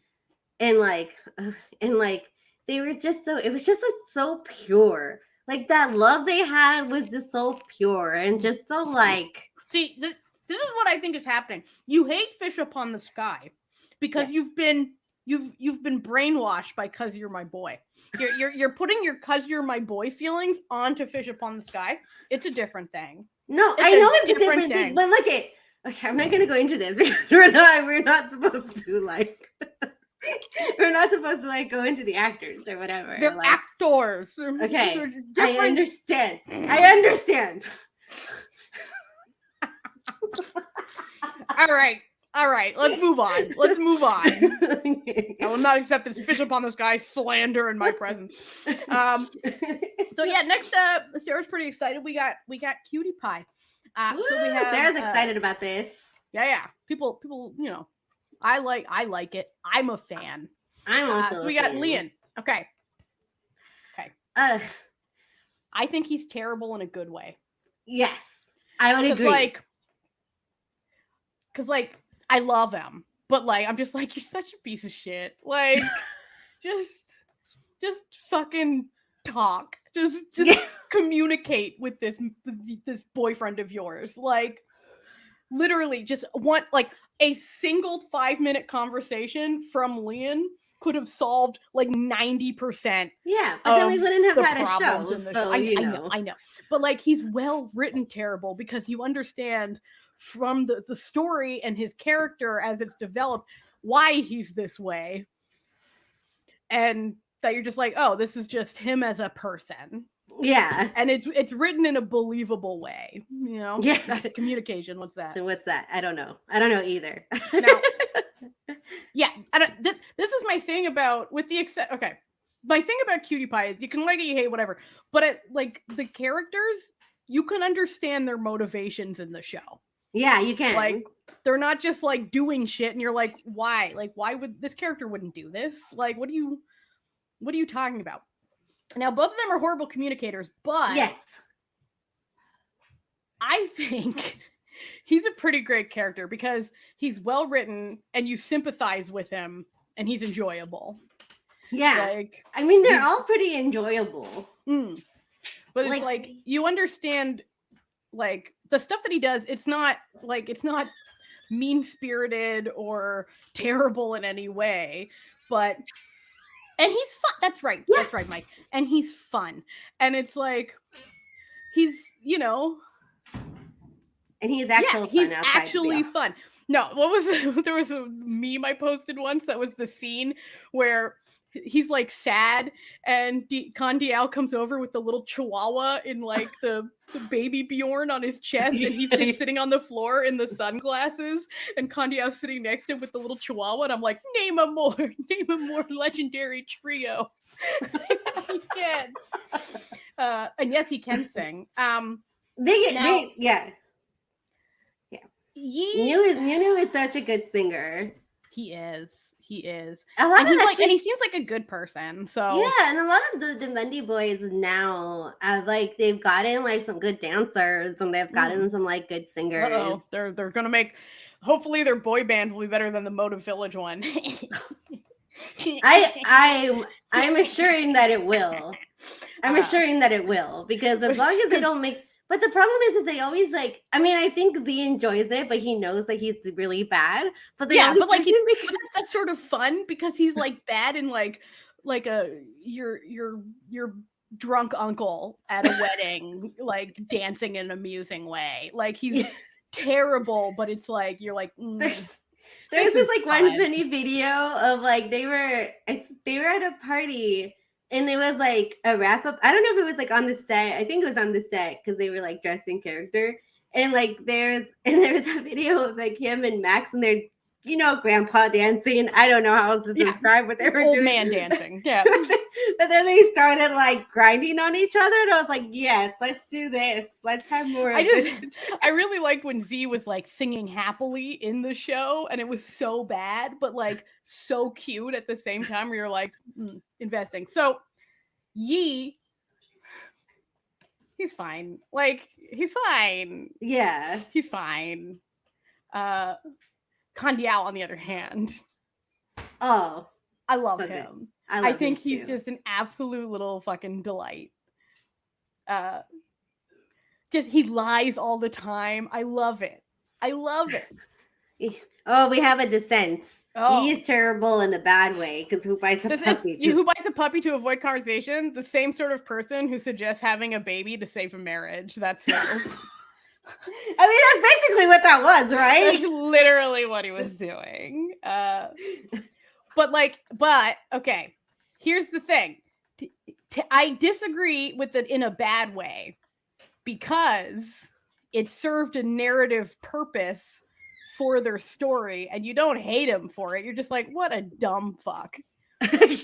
and like and like they were just so, it was just like so pure. Like that love they had was just so pure and just so like See, this is what I think is happening. You hate Fish Upon the Sky because yeah. you've been brainwashed by "Cause You're My Boy." You're putting your "Cause You're My Boy" feelings onto Fish Upon the Sky. It's a different thing. No, It's I a know it's a different different thing, thing. but look at, okay, I'm not gonna go into this because we're not supposed to like we're not supposed to like go into the actors or whatever. They're Like, actors. okay, They're I different. understand. I understand. All right. Let's move on. Let's move on. Okay. I will not accept this "Fish Upon the Sky" slander in my presence. So yeah, next up, Sarah's pretty excited. We got Cutie Pie. So we Woo, have Sarah's excited about this. Yeah. People, you know, I like it. I'm a fan. I'm also So we a got fan. Lian. Okay. Ugh, I think he's terrible in a good way. yes, I would agree. Cause I love him, but like I'm just like, you're such a piece of shit. Like just fucking talk. Just Yeah. communicate with this boyfriend of yours. Like literally just want like a single 5-minute conversation from Lian could have solved like 90%. Yeah, but then we wouldn't have the had a problems show. in the So show. I know. But like he's well written terrible because you understand from the story and his character as it's developed why he's this way. And that you're just like, oh, this is just him as a person. yeah, And it's written in a believable way, you know? Yeah. That's communication. What's that? so what's that? I don't know. I don't know either. Now, yeah, this is my thing about with the okay. My thing about Cutie Pie is you can like it, you hate, whatever. But it like the characters, you can understand their motivations in the show. Yeah, you can. Like they're not just like doing shit and you're like, why? Like, why would this character wouldn't do this? Like, what are you talking about? Now, both of them are horrible communicators, but yes, I think he's a pretty great character because he's well written and you sympathize with him and he's enjoyable. yeah. Like, I mean, they're all pretty enjoyable. But it's like you understand like the stuff that he does, it's not mean-spirited or terrible in any way, but and he's fun. That's right. Yeah. That's right, Mike. And he's fun. And it's like he's, you know, and he's actually fun. He's actually fun. No, what was it? There was a meme I posted once that was the scene where he's like sad and Condial comes over with the little chihuahua in like the baby Bjorn on his chest and he's just sitting on the floor in the sunglasses and Condial's sitting next to him with the little chihuahua and I'm like, name a more legendary trio. He can. And yes, he can sing. Yeah. Nunu is such a good singer. He is. And he seems like a good person. So yeah, and a lot of the Demendi boys now have like they've gotten like some good dancers and they've gotten some like good singers. Uh-oh. They're gonna make. Hopefully, their boy band will be better than the Motive Village one. I'm assuring that it will. I'm assuring that it will because as long as they don't make. But the problem is they always like. I mean, I think Z enjoys it, but he knows that he's really bad. But that's sort of fun because he's like bad and like your drunk uncle at a wedding, like dancing in an amusing way. Like he's terrible, but it's like you're like. There's this like one funny video of like they were at a party. And it was like a wrap up. I don't know if it was like on the set. I think it was on the set because they were like dressed in character. And like there's a video of like him and Max and they're, you know, grandpa dancing. I don't know how else to describe what they were doing. Old man dancing. Yeah. But then they started like grinding on each other. And I was like, yes, let's do this. Let's have more. I really liked when Z was like singing happily in the show and it was so bad, but like so cute at the same time where you're like investing. So Yi, he's fine. Like he's fine. Yeah. He's fine. Kandiao, on the other hand, Oh, I love so good. him. I I love think him he's too. just an absolute little fucking delight. Just he lies all the time. I love it. I love it. Oh, we have a dissent. Oh, He is terrible in a bad way because who buys a this is puppy? who buys a puppy to avoid conversation. The same sort of person who suggests having a baby to save a marriage. That's who. I mean, that's basically what that was, right? That's literally what he was doing. But okay. Here's the thing. I disagree with it in a bad way because it served a narrative purpose for their story, and you don't hate him for it. You're just like, what a dumb fuck.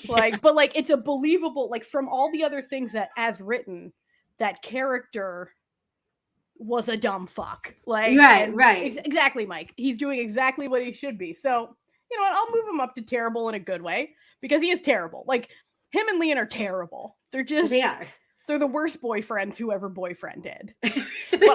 Like, but like, it's a believable, like, from all the other things that, as written, that character was a dumb fuck. Like, right. Exactly, Mike. He's doing exactly what he should be. So, you know what? I'll move him up to terrible in a good way because he is terrible. Like, him and Leon are terrible. They're just, They are. They're the worst boyfriends who ever boyfriended. But They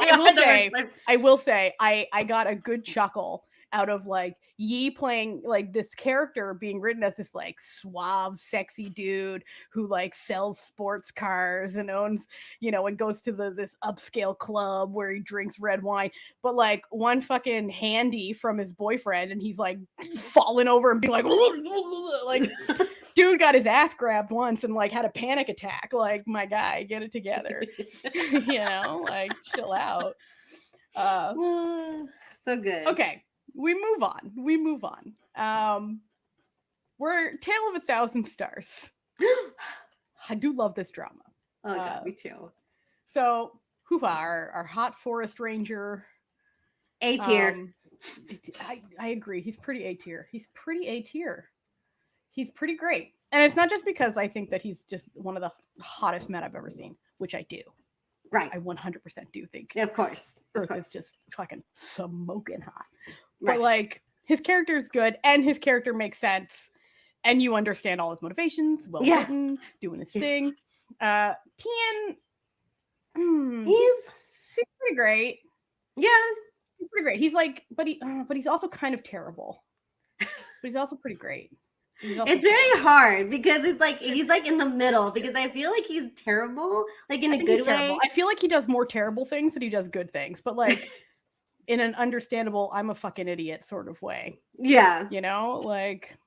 I will say, I got a good chuckle out of like Yi playing like this character being written as this like suave, sexy dude who like sells sports cars and owns, you know, and goes to this upscale club where he drinks red wine. But like one fucking handy from his boyfriend, and he's like falling over and being like dude got his ass grabbed once and like had a panic attack. Like, my guy, get it together. You know, like chill out. So good. Okay, we move on. We're Tale of 1,000 Stars. I do love this drama. Oh god, me too. So Hoofa, our hot forest ranger, A tier. I agree. He's pretty A tier. He's pretty great. And it's not just because I think that he's just one of the hottest men I've ever seen, which I do. Right. I 100% do think. Of course. Earth is just fucking smoking hot. Right. But like, his character is good and his character makes sense. And you understand all his motivations. Well written, doing his thing. Tien, he's pretty great. Yeah. He's pretty great. He's like, but he's also kind of terrible. But he's also pretty great. It's very hard because it's like he's like in the middle because I feel like he's terrible, like in a good way. I feel like he does more terrible things than he does good things, but like in an understandable, I'm a fucking idiot sort of way. Yeah. You know, like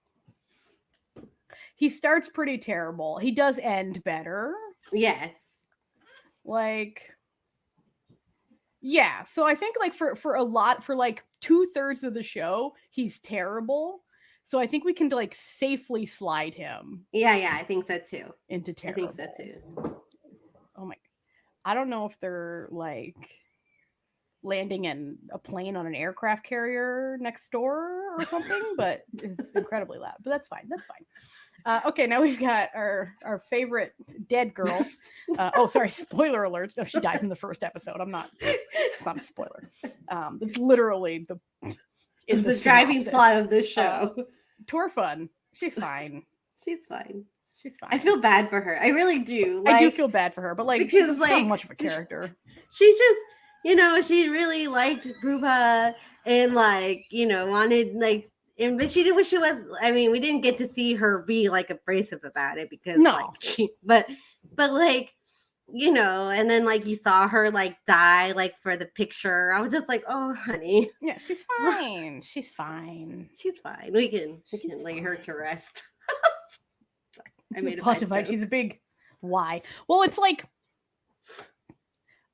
he starts pretty terrible. He does end better. Yes. Like, yeah. So I think like for like 2/3 of the show, he's terrible. So I think we can like safely slide him. Yeah, I think so too. Into terrible. I think so too. Oh my! I don't know if they're like landing in a plane on an aircraft carrier next door or something, but it's incredibly loud. But that's fine. Okay, now we've got our favorite dead girl. Oh, sorry, spoiler alert. No, she dies in the first episode. It's not a spoiler. It's literally the driving plot of this show. Torfun, she's fine. She's fine. I feel bad for her. I really do. Like, I do feel bad for her, but like she's like, not much of a character. She's just, you know, she really liked Rupa and like, you know, wanted like, but she did what she was. I mean, we didn't get to see her be like abrasive about it because but like, you know, and then like you saw her like die like for the picture. I was just like, oh honey. Yeah, she's fine. She's fine. We can lay her to rest. I made a she's a big why. Well, it's like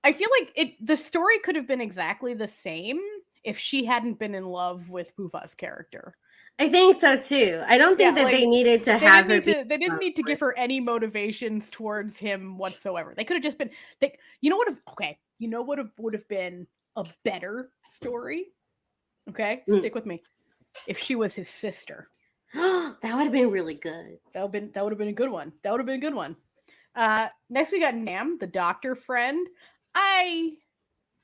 I feel like the story could have been exactly the same if she hadn't been in love with Pufa's character. I think so too. I don't think that they needed to have her. They didn't need to give her any motivations towards him whatsoever. They could have just been. You know what would have been a better story? Okay, stick with me. If she was his sister, that would have been really good. That would have been a good one. Next we got Nam, the doctor friend. I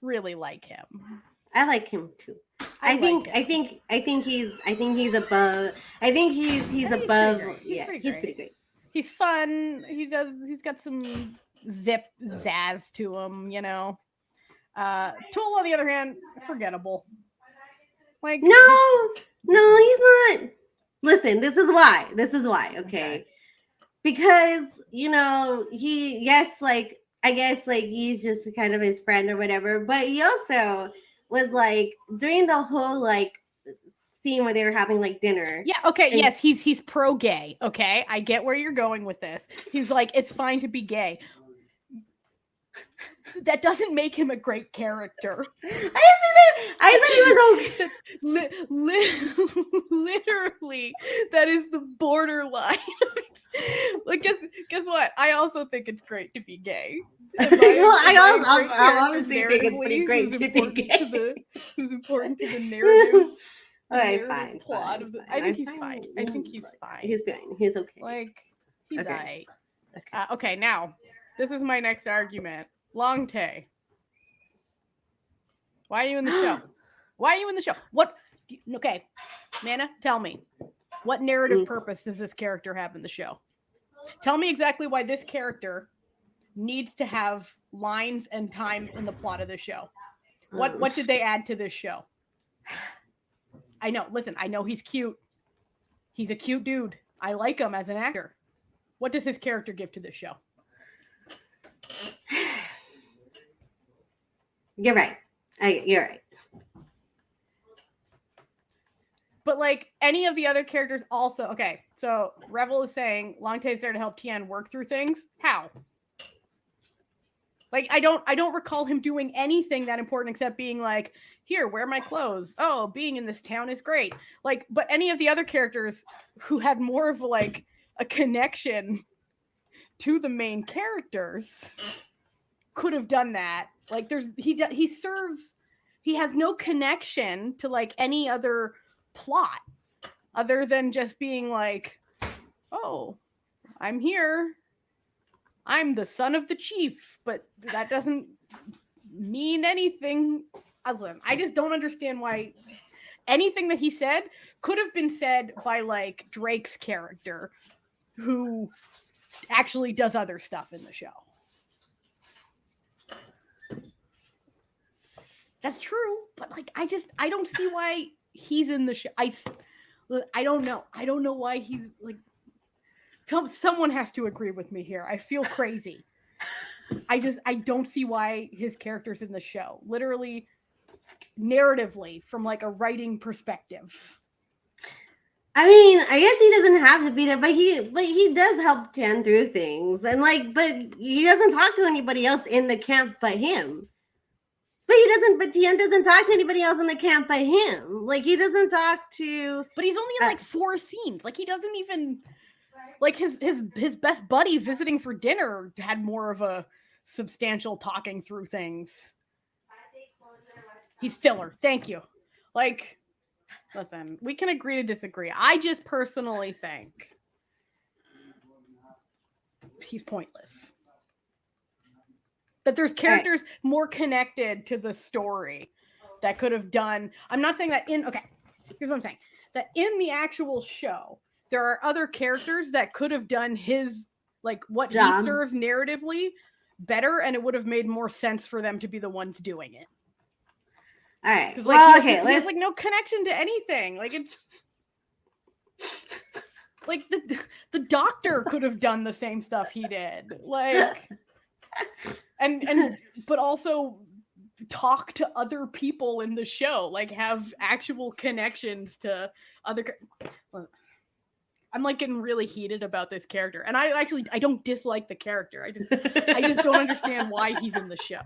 really like him. I like him too. I think he's above. I think he's above. He's pretty great. He's fun. He's got some zazz to him, you know. Tool, on the other hand, forgettable. Like listen, this is why. Okay. Because, like, I guess, like, he's just kind of his friend or whatever, but he also was, like, during the whole, like, scene where they were having, like, dinner. Yeah, okay, yes, he's pro-gay, okay? I get where you're going with this. He's like, it's fine to be gay. That doesn't make him a great character. I said he was okay. Literally, that is the borderline. Like, guess what? I also think it's great to be gay. I obviously think it's pretty great to be gay. Who's important to the narrative. All right, fine. Plot of the, I think he's fine. I think he's fine. He's fine. He's okay. Like, he's okay. Alright. Okay, now, this is my next argument. Long Tae. Why are you in the show? Why are you in the show? Okay, Mana, tell me. What narrative purpose does this character have in the show? Tell me exactly why this character needs to have lines and time in the plot of the show. What did they add to this show? I know. Listen, I know he's cute. He's a cute dude. I like him as an actor. What does his character give to this show? You're right. You're right. But like any of the other characters also, okay, so Revel is saying Long Tae's there to help Tien work through things. How? Like I don't recall him doing anything that important except being like, here, wear my clothes. Oh, being in this town is great. Like, but any of the other characters who had more of like a connection to the main characters could have done that. Like he has no connection to like any other plot other than just being like, oh, I'm here. I'm the son of the chief, but that doesn't mean anything. I just don't understand why anything that he said could have been said by like Drake's character who actually does other stuff in the show. That's true, but like I don't see why he's in the show. I don't know. I don't know why he's like. Someone has to agree with me here. I feel crazy. I don't see why his character's in the show. Literally, narratively, from like a writing perspective. I mean, I guess he doesn't have to be there, but he does help Tien through things, and like, but he doesn't talk to anybody else in the camp but him. But Tien doesn't talk to anybody else in the camp but him. Like he doesn't talk to. But he's only in like 4 scenes. Like he doesn't even. Like his best buddy visiting for dinner had more of a substantial talking through things. He's filler. Thank you. Like, listen, we can agree to disagree. I just personally think he's pointless. That there's characters more connected to the story that could have done. I'm not saying that okay, here's what I'm saying. That in the actual show, there are other characters that could have done his, like, what he serves narratively better, and it would have made more sense for them to be the ones doing it. All right. Like, he has, like, no connection to anything. Like, it's... Like, the doctor could have done the same stuff he did. Like... But also talk to other people in the show. Like, have actual connections to other... I'm like getting really heated about this character, and I don't dislike the character. I just don't understand why he's in the show.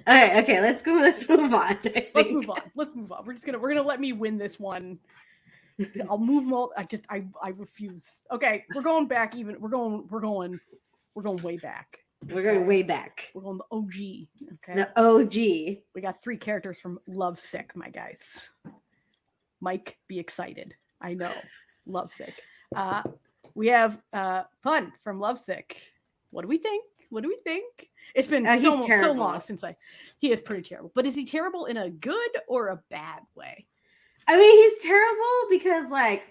All right, okay, let's move on. Let's move on. We're gonna let me win this one. I'll move them all. I refuse. Okay, we're going back. We're going way back. We're going way back. We're going the OG. Okay. The OG. We got 3 characters from Lovesick, my guys. Mike, be excited. I know, Lovesick. We have Pun from Lovesick. What do we think? It's been so long since he is pretty terrible. But is he terrible in a good or a bad way? I mean, he's terrible because like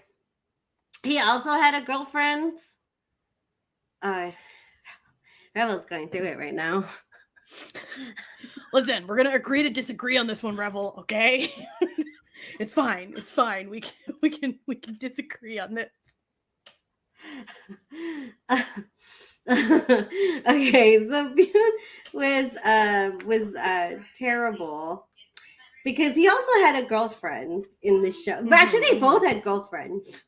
he also had a girlfriend. Revel's going through it right now. Listen, we're gonna agree to disagree on this one, Revel, okay? It's fine. It's fine. We can disagree on this. Okay, so Bune was terrible because he also had a girlfriend in the show. But actually, they both had girlfriends.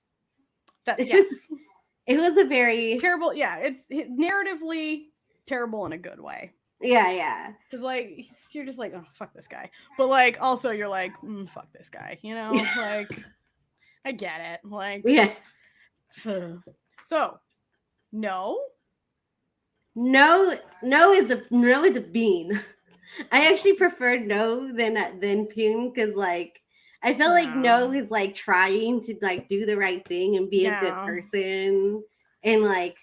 That It yes, was- It was a very terrible. Yeah, it's narratively terrible in a good way. yeah. Because like you're just like, oh fuck this guy, but like also you're like, fuck this guy. You know, like I get it. Like Yeah. So no. No is a bean. I actually prefer no than Pune because like I feel like no is like trying to like do the right thing and be a good Yeah. person and like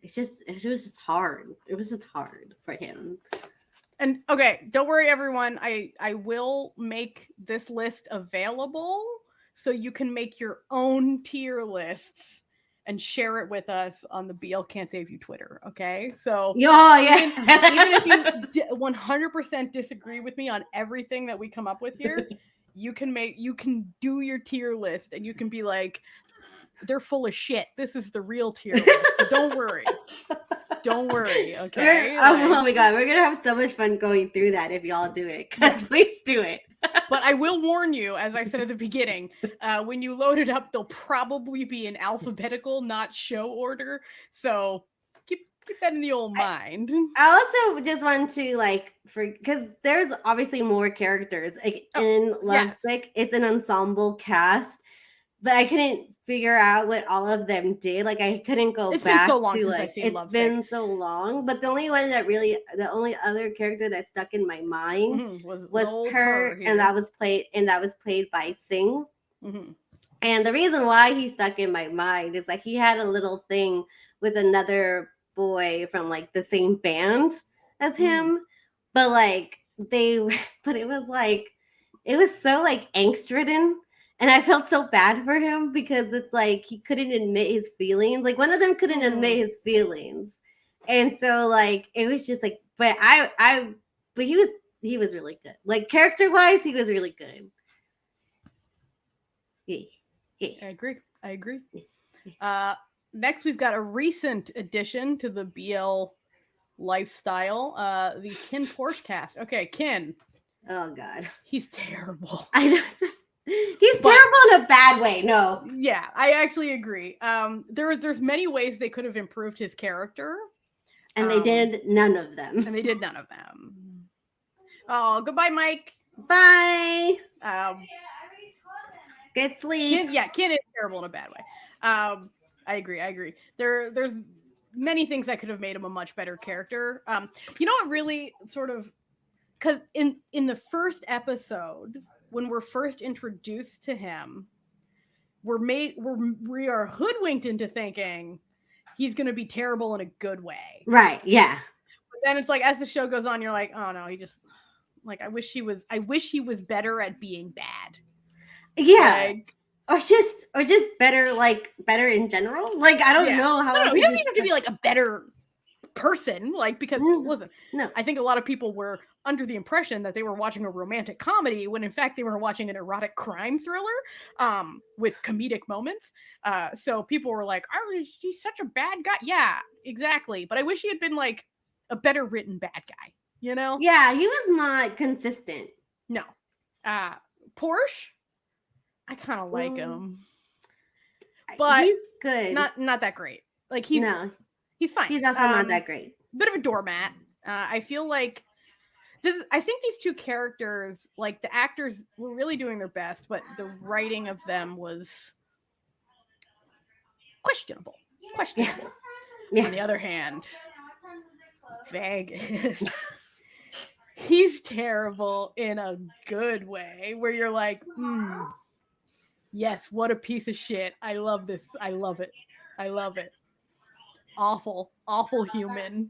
it was just hard. It was just hard for him. And okay, don't worry everyone. I will make this list available so you can make your own tier lists and share it with us on the BL Can't Save You Twitter. Okay, so Yeah. even if you 100% disagree with me on everything that we come up with here, you can do your tier list and you can be like, they're full of shit. This is the real tier list. So don't worry. Don't worry. Okay. Oh my god, we're gonna have so much fun going through that if y'all do it. Cause please do it. But I will warn you, as I said at the beginning, when you load it up, they'll probably be in alphabetical, not show order. So keep that in the old mind. I also just want to like because there's obviously more characters like in Lovesick. It's an ensemble cast, but I couldn't figure out what all of them did. Like I couldn't go It's back been so long to since like I've seen it's Lovesick. been so long. But the only other character that stuck in my mind was her, and that was played by Singh. Mm-hmm. And the reason why he stuck in my mind is like he had a little thing with another boy from like the same band as him, but like it was so like angst ridden, and I felt so bad for him because it's like he couldn't admit his feelings. Like one of them couldn't admit his feelings, and so like it was just like, but he was really good. Like character wise, he was really good. Yeah. I agree. Next, we've got a recent addition to the BL lifestyle, the Kin Porsche cast. Okay, Kin. Oh God, he's terrible. I know. He's terrible in a bad way. No. Yeah, I actually agree. There's many ways they could have improved his character, and they did none of them. Oh, goodbye, Mike. Bye. Good sleep. Kin is terrible in a bad way. I agree. There's many things that could have made him a much better character. You know what really sort of, because in the first episode, when we're first introduced to him, we are hoodwinked into thinking he's gonna be terrible in a good way. Right, yeah. But then it's like as the show goes on, you're like, oh no, he just like I wish he was better at being bad. Yeah. Like, or just better in general. Like I don't know how he doesn't even have to be like a better person, like because listen, I think a lot of people were under the impression that they were watching a romantic comedy when in fact they were watching an erotic crime thriller with comedic moments. So people were like, oh, he's such a bad guy. Yeah, exactly. But I wish he had been like a better written bad guy, you know? Yeah, he was not consistent. No. Porsche, I kind of like him. But he's good. Not that great. Like he's fine. He's also not that great. Bit of a doormat. I feel like I think these two characters, like the actors were really doing their best, but the writing of them was questionable. Yes. On the other hand, Vegas, he's terrible in a good way, where you're like, yes, what a piece of shit. I love this. I love it. Awful human.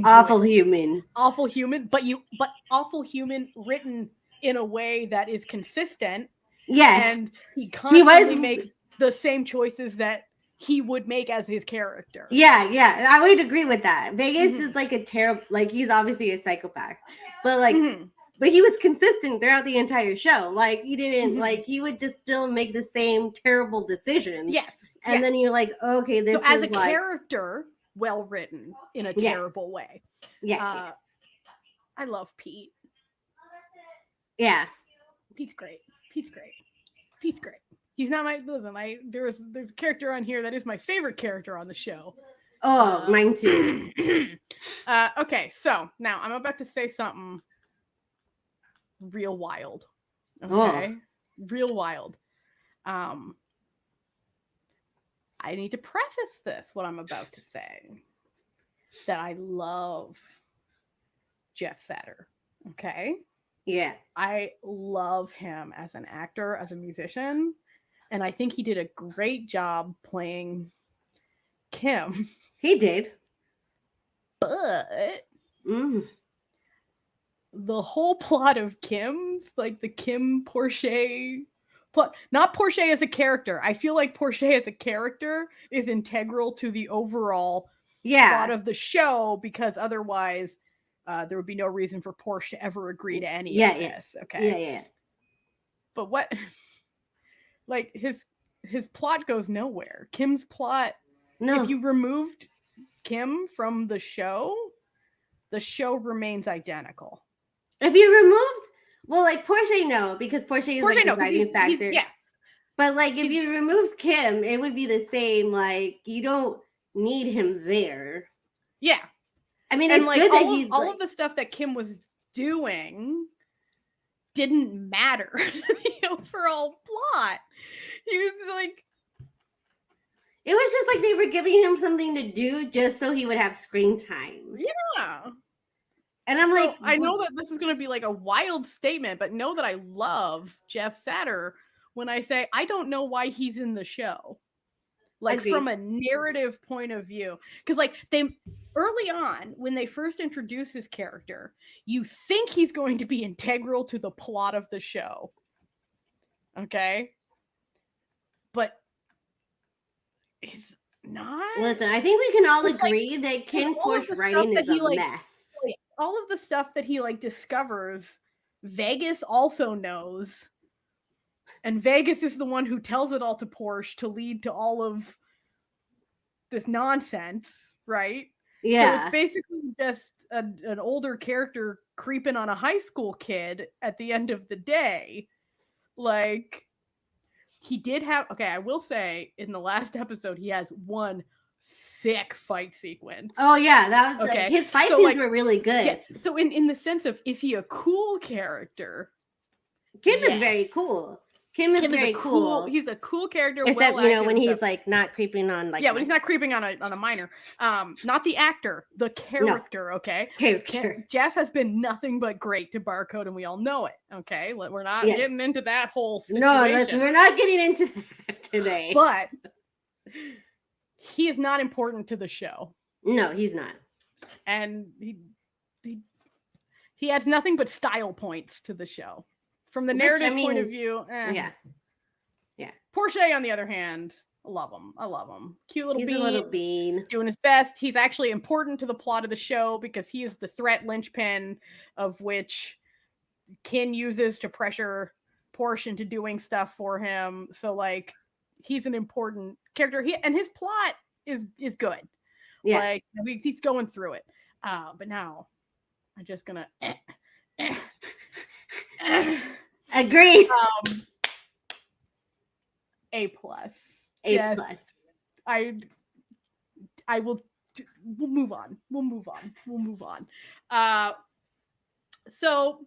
Awful human, but awful human written in a way that is consistent. Yes, and he constantly makes the same choices that he would make as his character. Yeah, I would agree with that. Vegas is like a terrible, like he's obviously a psychopath, but like but he was consistent throughout the entire show. Like he didn't Mhm. he would just still make the same terrible decisions. Yes. And then you're like, okay, this so as is a like character, well written in a Yes. terrible way. yes, Uh, I love Pete. yeah. Pete's great. Pete's great. Pete's great. He's not my listen. There's a character on here that is my favorite character on the show. Oh, mine too. Okay, so now I'm about to say something real wild. Okay, Oh. real wild. I need to preface this, what I'm about to say, that I love Jeff Satter. Okay. Yeah. I love him as an actor, as a musician, and I think he did a great job playing Kim. He did. But Mm. the whole plot of Kim's, like the Kim Portia plot, not Portia as a character. I feel like Portia as a character is integral to the overall plot of the show, because otherwise there would be no reason for Portia to ever agree to any of this. Okay. Yeah. But what like his plot goes nowhere. Kim's plot, No. if you removed Kim from the show remains identical. If you removed, well, like Portia, no, because Portia is like the 'cause driving factor. yeah. But like if you removed Kim, it would be the same. Like you don't need him there. Yeah. I mean, And it's like good that all he's of the stuff that Kim was doing didn't matter to the overall plot. He was like, it was just like they were giving him something to do just so he would have screen time. yeah. And I'm like, I know that this is going to be like a wild statement, but know that I love Jeff Satter when I say I don't know why he's in the show. Like Agreed. from a narrative point of view. Because like they early on, when they first introduce his character, you think he's going to be integral to the plot of the show. Okay? But he's not. Listen, I think we can all It's like- agree that Ken all of Porsche the writing stuff is that he, a like, mess. All of the stuff that he like discovers, Vegas also knows. And Vegas is the one who tells it all to Porsche to lead to all of this nonsense, right? So Yeah. it's basically just an older character creeping on a high school kid at the end of the day. Like, he did have, okay, I will say in the last episode, he has one sick fight sequence. Oh yeah, that was Okay. his fight So, scenes like, were really good. Yeah, so in the sense of, is he a cool character? Kim is very Yes. cool. Kim is very cool. He's a cool character. Except well when acted and he's stuff. like not creeping on like yeah, when he's not creeping on a minor. Not the actor, the character. Okay. character. Jeff has been nothing but great to Barcode, and we all know it. Okay, we're not Yes. getting into that whole situation. No, we're not getting into that today. But he is not important to the show, No, he's not. and he adds nothing but style points to the show. From the Which, narrative I mean, point of view, Yeah, Portia, on the other hand, I love him. Cute little he's bean. a little bean. Doing his best. He's actually important to the plot of the show because he is the threat linchpin of which Kin uses to pressure Porsche into doing stuff for him. So like he's an important character. And his plot is good. Yeah, Like he's going through it. But now I'm just gonna agreed. A plus. A Yes. plus. I will. We'll move on. So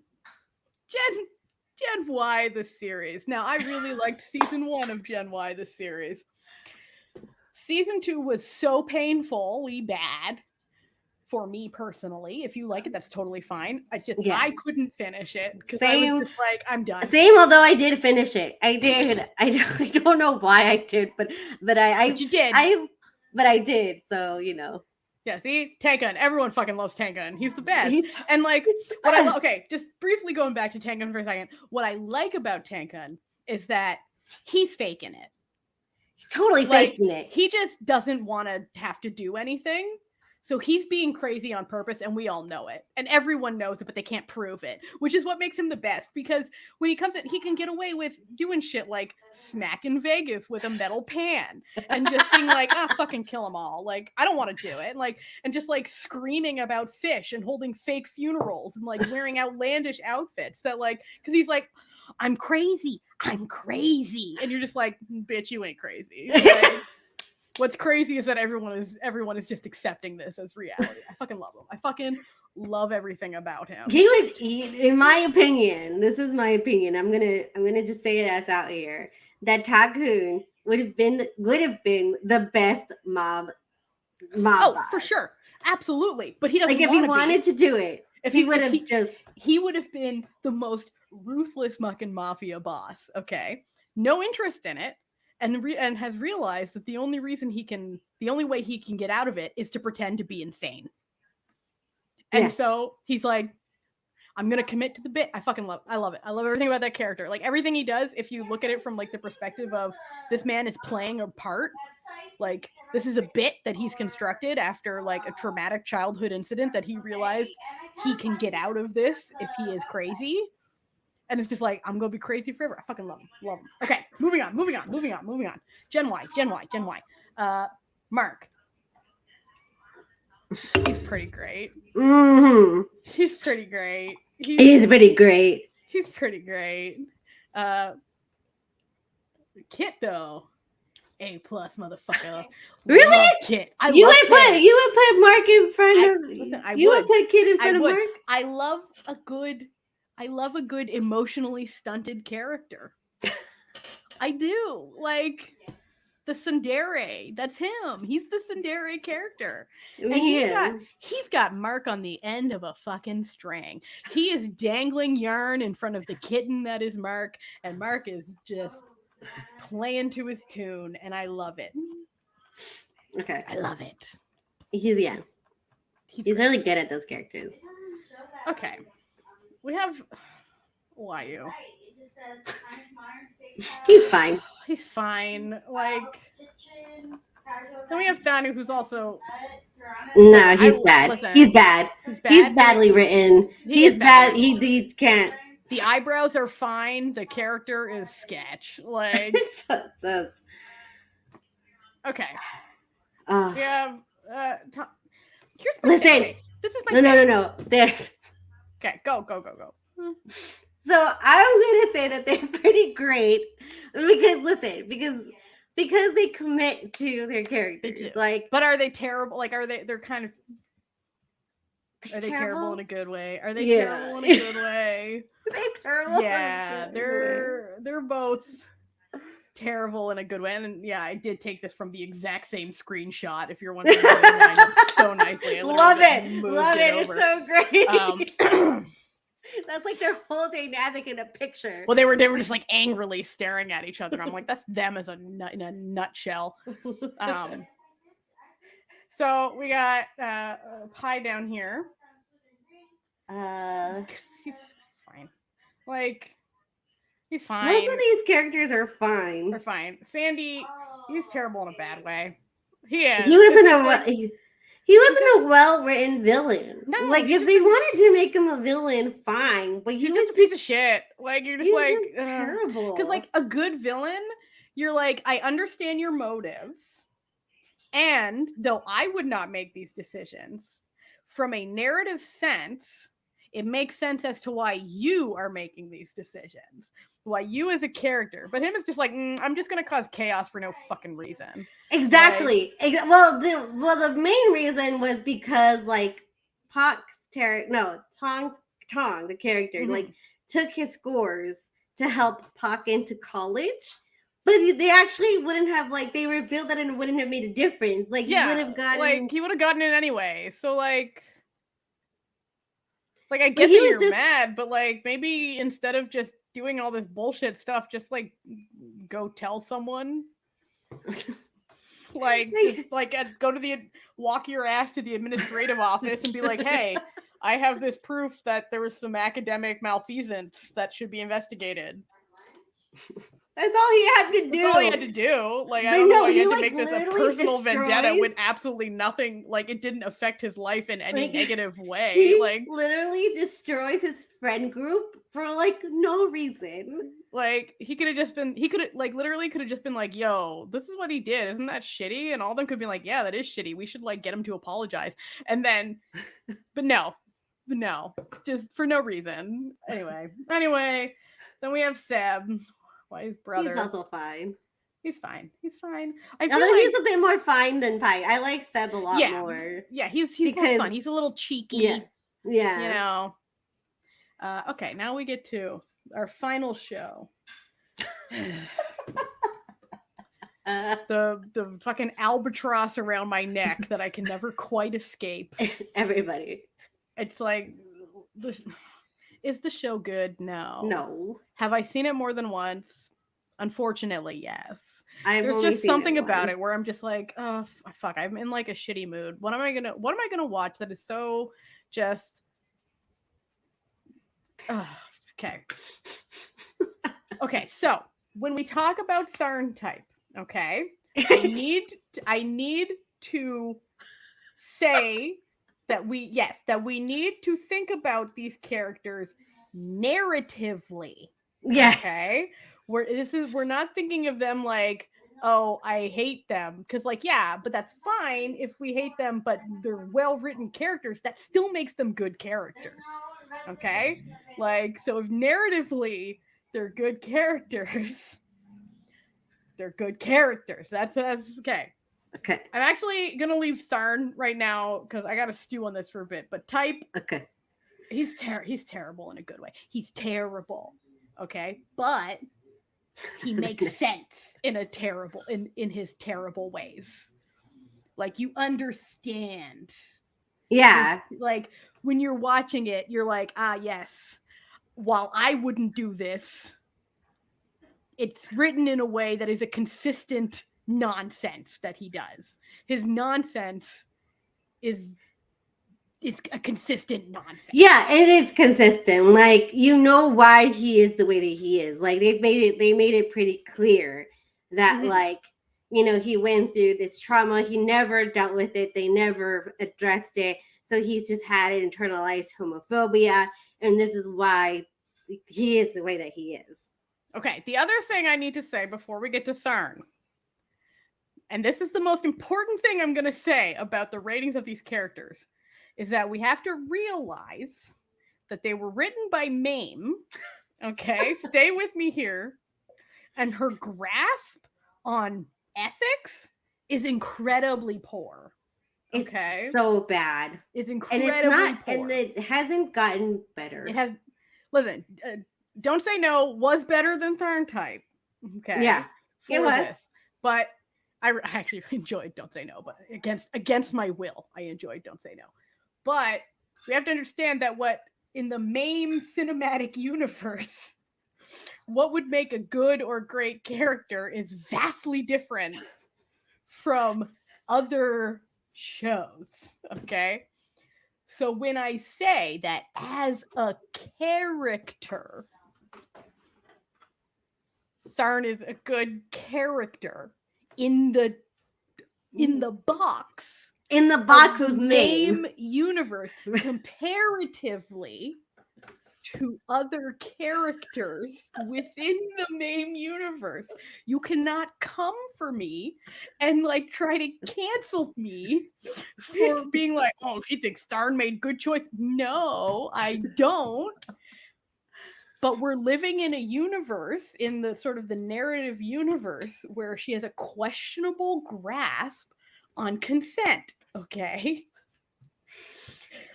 Gen Y, the series. Now, I really liked season 1 of Gen Y, the series. Season 2 was so painfully bad for me personally. If you like it, that's totally fine. I couldn't finish it because I was just like, I'm done. Same, although I did finish it. I did. I don't know why I did, but you did. I did. So Yeah, see, Tengun. Everyone fucking loves Tengun. He's the best. He's And like the what I best. okay, just briefly going back to Tengun for a second. What I like about Tengun is that he's faking it. He's totally Like, faking it. He just doesn't want to have to do anything. So he's being crazy on purpose, and we all know it. And everyone knows it, but they can't prove it, which is what makes him the best. Because when he comes in, he can get away with doing shit like smacking Vegas with a metal pan and just being like, fucking kill them all. Like, I don't want to do it. Like, and just like screaming about fish and holding fake funerals and like wearing outlandish outfits that like, because he's like, I'm crazy. I'm crazy. And you're just like, bitch, you ain't crazy. Like, what's crazy is that everyone is just accepting this as reality. I fucking love him. I fucking love everything about him. He would, in my opinion, this is my opinion. I'm gonna just say it as out here that Ta-Kun would have been the best mob. Oh, boss. for sure, absolutely. But he doesn't. Like if he wanted to do it, if he would have he would have been the most ruthless mucking mafia boss. Okay, no interest in it. And has realized that the only way he can get out of it is to pretend to be insane. And so he's like, I'm going to commit to the bit. I love it. I love everything about that character. Like everything he does, if you look at it from like the perspective of this man is playing a part, like this is a bit that he's constructed after like a traumatic childhood incident that he realized he can get out of this if he is crazy. And it's just like, I'm going to be crazy forever. I fucking love him. Love him. Okay, moving on. Gen Y. Mark. He's pretty great. Mm-hmm. He's pretty great. He's pretty great. He's pretty great. Kit, though. A+ motherfucker. Really? Love Kit. You would put Mark in front of... You would put Kit in front of Mark? I love a good emotionally stunted character. I do. Like the tsundere. That's him. He's the tsundere character. And he's got Mark on the end of a fucking string. He is dangling yarn in front of the kitten that is Mark, and Mark is just playing to his tune, and I love it. Okay. I love it. He's really good at those characters. Okay. We have Wayu. He's fine. He's fine. Like, then we have Thanu, who's also. No, he's bad. Listen, he's bad. He's badly written. He's bad. He can't. The eyebrows are fine. The character is sketch. Like. Okay. We have. Here's my listen. okay, this is my. No. There. Okay, go. So I'm gonna say that they're pretty great because they commit to their characters. Like, but are they terrible? Like, they're kind of. Are they terrible in a good way? Are they terrible in a good way? They're terrible. Yeah, they're both terrible in a good way. And yeah, I did take this from the exact same screenshot. If you're wondering, so nicely. Love it. It's so great. That's like their whole dynamic in a picture. Well, they were just like angrily staring at each other. I'm like, that's them as in a nutshell. So we got Pi down here. He's fine. Like, he's fine. Most of these characters are fine. They're fine. Sandy, he's terrible in a bad way. He is. He wasn't a well-written villain. No, like if they wanted to make him a villain, fine. But he's just a piece of shit. Like you're just like terrible. Because like a good villain, you're like, I understand your motives, and though I would not make these decisions, from a narrative sense, it makes sense as to why you are making these decisions. Why you as a character, but him is just like, I'm just gonna cause chaos for no fucking reason. Exactly. Like, well, the main reason was because like Tong, the character, like took his scores to help Pac into college, but they actually wouldn't have they revealed that and it wouldn't have made a difference. Like he would have gotten he would have gotten it anyway. So like I get that you're mad, but like maybe instead of just doing all this bullshit stuff, just like go tell someone. Walk your ass to the administrative office and be like, hey, I have this proof that there was some academic malfeasance that should be investigated. That's all he had to do. That's all he had to do. Like, I But don't know no, why he he, had to like, make this a literally personal vendetta destroys- with absolutely nothing. Like, it didn't affect his life in any Like, negative way. He Like, literally destroys his friend group for like no reason. he could have just been, he could have, like, literally could have just been like, yo, this is what he did. Isn't that shitty? And all of them could be like, yeah, that is shitty. We should, like, get him to apologize. And then, but no, just for no reason. Anyway, then we have Seb. Why his brother? He's also fine. He's fine. I feel Although like he's a bit more fine than Pike. I like Seb a lot more. yeah, he's more because- fun. He's a little cheeky. Yeah. Yeah. You know. Okay, now we get to our final show. The fucking albatross around my neck that I can never quite escape. Everybody. It's like, is the show good? No. No. Have I seen it more than once? Unfortunately, yes. I've There's only just seen something about once. it where I'm just like, oh fuck, I'm in like a shitty mood. What am I gonna watch that is so just okay. Okay, so when we talk about Tharn type, okay, I need to say that we need to think about these characters narratively. Yes. Okay. We're not thinking of them like, oh, I hate them. Because, like, yeah, but that's fine if we hate them, but they're well-written characters. That still makes them good characters. Okay? Like, so if narratively they're good characters, they're good characters. That's okay. Okay. I'm actually gonna leave Tharn right now because I gotta stew on this for a bit. But type, Okay. he's terrible in a good way. He's terrible. Okay, but he makes sense in a terrible in his terrible ways. Like, you understand. Yeah. Like, when you're watching it, you're like, ah, yes. While I wouldn't do this, it's written in a way that is a consistent nonsense that he does. His nonsense is a consistent nonsense. Yeah, it is consistent. Like, you know why he is the way that he is. Like, they made it pretty clear that Mhm. like, you know, he went through this trauma. He never dealt with it. They never addressed it. So he's just had internalized homophobia, and this is why he is the way that he is. Okay, the other thing I need to say before we get to Tharn, and this is the most important thing I'm going to say about the ratings of these characters, is that we have to realize that they were written by Mame. Okay, stay with me here. And her grasp on ethics is incredibly poor. It's Okay, so bad. is And incredibly it's not, poor. and it hasn't gotten better. It has. Listen, Don't Say No was better than Tharn type. Okay, Yeah, it for was. this. But I actually enjoyed Don't Say No, but against my will, I enjoyed Don't Say No. But we have to understand that what in the main cinematic universe, what would make a good or great character is vastly different from other shows. Okay. So when I say that as a character, Tharn is a good character in the box. In the box of of the Mame. Mame universe comparatively to other characters within the Mame universe. You cannot come for me and like try to cancel me for being like, oh, she thinks Tharn made good choice. No, I don't. But we're living in a universe, in the sort of the narrative universe, where she has a questionable grasp on consent. Okay.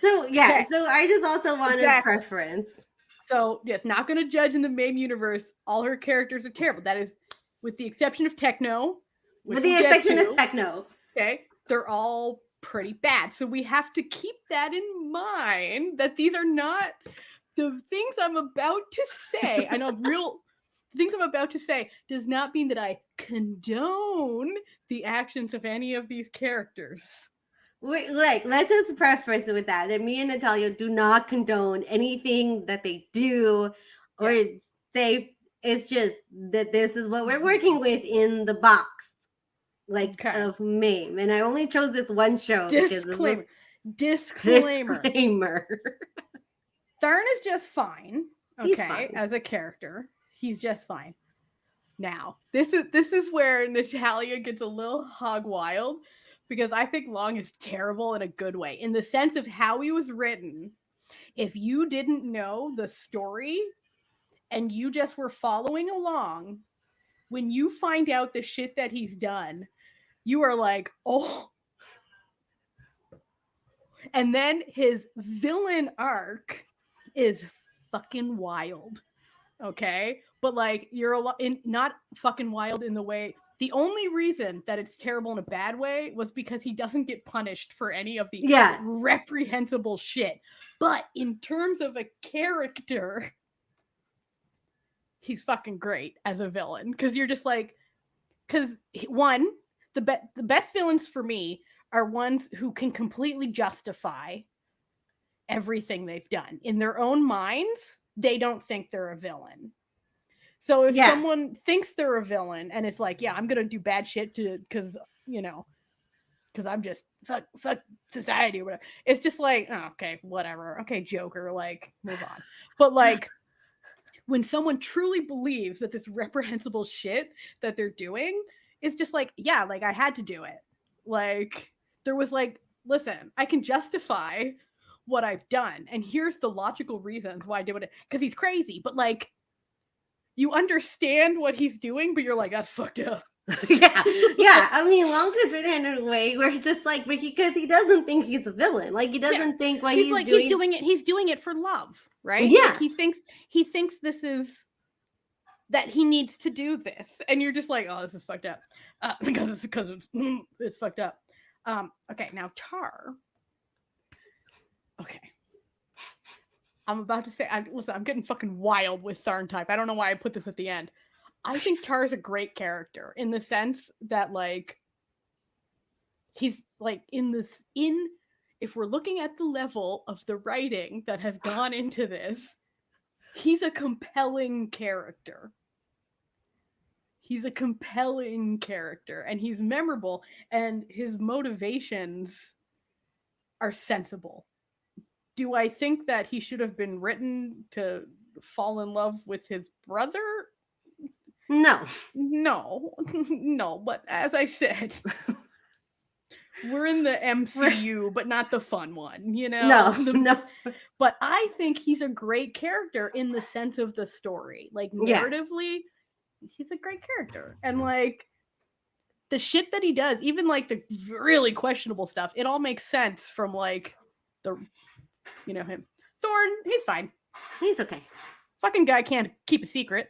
So yeah, Okay. so I just also wanted Exactly. preference. So yes, not going to judge in the Mame universe. All her characters are terrible. That is, with the exception of Techno. which With the we'll get exception to, of Techno. okay, they're all pretty bad. So we have to keep that in mind, that these are not the things I'm about to say. I know the things I'm about to say does not mean that I condone the actions of any of these characters. Wait, like, let's just preface it with that me and Natalia do not condone anything that they do or say It's just that this is what we're working with in the box, like Okay. of MAME. And I only chose this one show Disclaimer. because Disclaimer. disclaimer. Tharn is just fine. He's Okay, fine. as a character, he's just fine. Now, this is where Natalia gets a little hog wild, because I think Long is terrible in a good way, in the sense of how he was written. If you didn't know the story and you just were following along, when you find out the shit that he's done, you are like, oh. And then his villain arc is fucking wild. Okay? But like, you're not fucking wild in the way. The only reason that it's terrible in a bad way was because he doesn't get punished for any of the reprehensible shit. But in terms of a character, he's fucking great as a villain. Because you're just like, because one, the best villains for me are ones who can completely justify everything they've done. In their own minds, they don't think they're a villain. So if someone thinks they're a villain and it's like, yeah, I'm gonna do bad shit because I'm just fuck society or whatever. It's just like, oh, okay, whatever. Okay, Joker, like, move on. But like, when someone truly believes that this reprehensible shit that they're doing is just like, yeah, like I had to do it. Like, there was like, listen, I can justify what I've done, and here's the logical reasons why I did it, because he's crazy, but like, you understand what he's doing, but you're like, that's fucked up. yeah. I mean, Long is written in a way where it's just like, because he doesn't think he's a villain. Like, he doesn't think what he's like, doing. He's doing it for love, right? Yeah. Like, he thinks this is that he needs to do this, and you're just like, oh, this is fucked up. Because it's fucked up. Okay, now Tar. Okay. I'm about to say, listen, I'm getting fucking wild with Tharn type. I don't know why I put this at the end. I think Tar is a great character in the sense that, like, he's like if we're looking at the level of the writing that has gone into this, he's a compelling character. He's a compelling character, and he's memorable, and his motivations are sensible. Do I think that he should have been written to fall in love with his brother? No. But as I said, we're in the MCU, but not the fun one, you know? No. But I think he's a great character in the sense of the story. Like, narratively, he's a great character. And like, the shit that he does, even like the really questionable stuff, it all makes sense from like him. Thorn, he's fine. He's okay. Fucking guy can't keep a secret.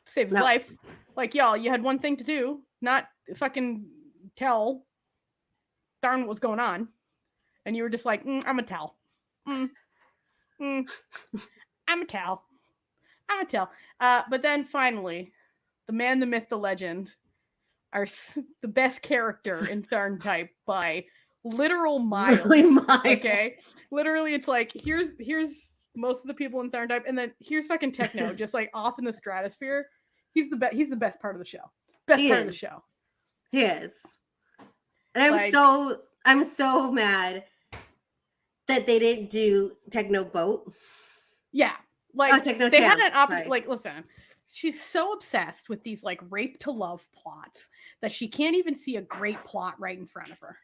Save his life. Like, y'all, you had one thing to do, not fucking tell Tharn what was going on. And you were just like, I'm a tell. I'm a tell. But then finally, the man, the myth, the legend, are the best character in Tharn type by literal miles. Okay, literally, it's like here's most of the people in Tharn type, and then here's fucking Techno, just like off in the stratosphere. He's the best. He's the best part of the show. Best part of the show. He is. And I'm so mad that they didn't do Techno Boat. Yeah, like Techno they Champ, had an option. Like, listen, she's so obsessed with these like rape to love plots that she can't even see a great plot right in front of her.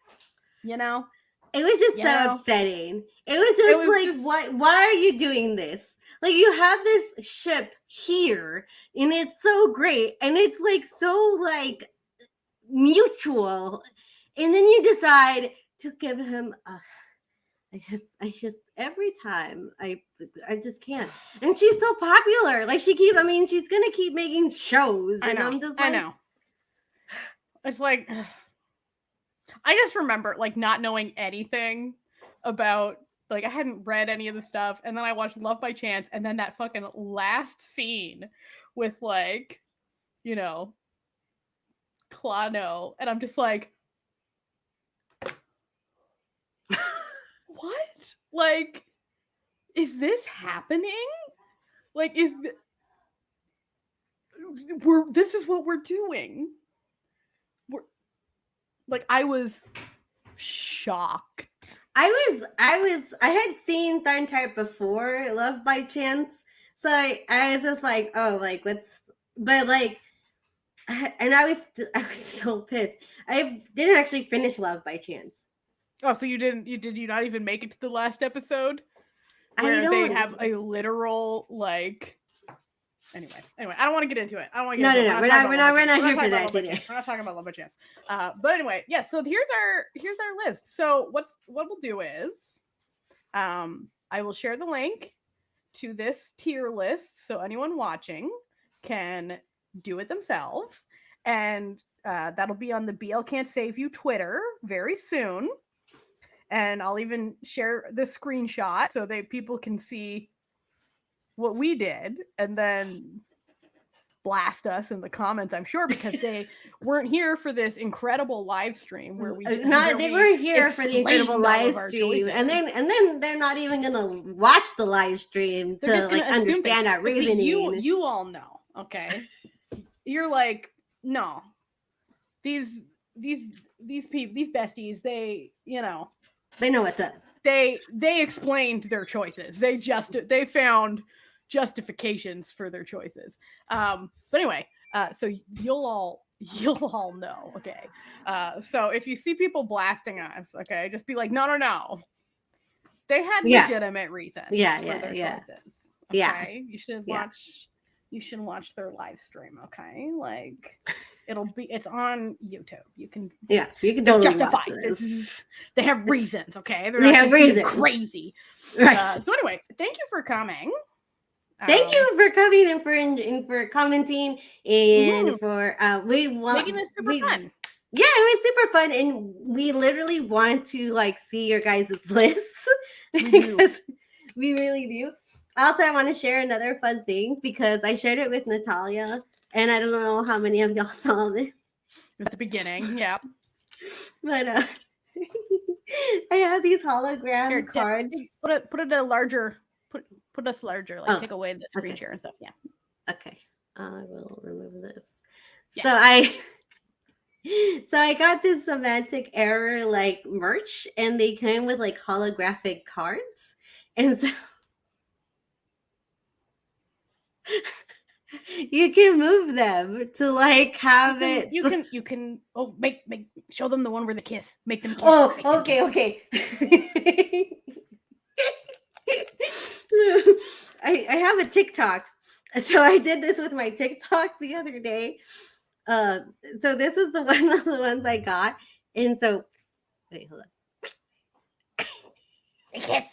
You know? It was just so upsetting. It was just why are you doing this? Like, you have this ship here, and it's so great, and it's like so like mutual, and then you decide to give him I just every time I just can't. And she's so popular. Like, she's gonna keep making shows. And I'm just like, I know. It's like, I just remember like not knowing anything about, like, I hadn't read any of the stuff, and then I watched Love by Chance, and then that fucking last scene with like, Clano, and I'm just like, what? Like, is this happening? Like, this is what we're doing. I was shocked. I had seen Tharn Type before Love by Chance, so I was just like, oh, like what's, but like, and I was so pissed. I didn't actually finish Love by Chance. Oh, so you did you not even make it to the last episode where they have a literal like. Anyway, I don't want to get into it. I don't want to get into it. We're not here for that today. We're not talking about Love by Chance. But anyway, yeah. So here's our list. So what we'll do is, I will share the link to this tier list so anyone watching can do it themselves, and that'll be on the BL Can't Save You Twitter very soon. And I'll even share the screenshot so that people can see what we did and then blast us in the comments, I'm sure, because they weren't here for this incredible live stream where we they weren't here for the incredible live stream, and then they're not even gonna watch the live stream to like understand our reasoning. You all know, okay? You're like, no, these people, these besties, they know what's up. They explained their choices. They found justifications for their choices. But anyway, so you'll all know, okay? So if you see people blasting us, okay, just be like, no. They had legitimate reasons for their choices. Okay? Yeah. You should watch their live stream, okay? Like it's on YouTube. You can totally justify this. They have reasons, okay? They have reasons. Crazy. Right. So anyway, thank you for coming. Thank you for coming and for commenting and for making this super fun. Yeah, it was super fun, and we literally want to like see your guys' lists because we really do. Also, I want to share another fun thing because I shared it with Natalia, and I don't know how many of y'all saw this. At the beginning, yeah. But I have these hologram cards. Put it a larger. Put us larger. Like take away the screen share and stuff. Yeah. Okay. I will remove this. Yeah. So I got this semantic error like merch, and they came with like holographic cards, and so. You can move them to like have it. You can make show them the one where the kiss. Make them kiss. Oh, okay. I have a TikTok. So I did this with my TikTok the other day. So this is one of the ones I got. And so wait, hold on. The kiss.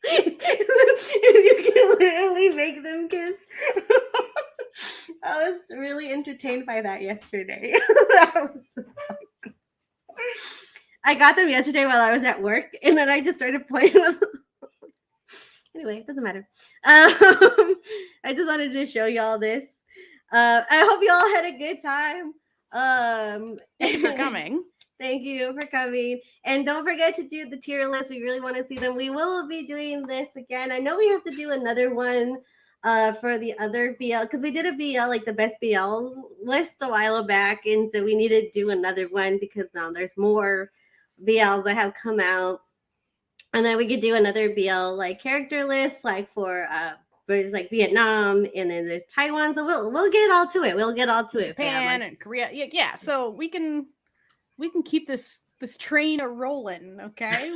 You can literally make them kiss. I was really entertained by that yesterday. I got them yesterday while I was at work, and then I just started playing with them. Anyway, it doesn't matter. I just wanted to show y'all this. I hope y'all had a good time. Thank you for coming. Thank you for coming. And don't forget to do the tier list. We really want to see them. We will be doing this again. I know we have to do another one for the other BL, because we did a BL, like the best BL list a while back. And so we need to do another one because now there's more BLs that have come out. And then we could do another BL like character list, like for there's like Vietnam, and then there's Taiwan. So we'll get all to it. We'll get all to it. Japan and Korea. Yeah. So we can keep this train a rolling. Okay,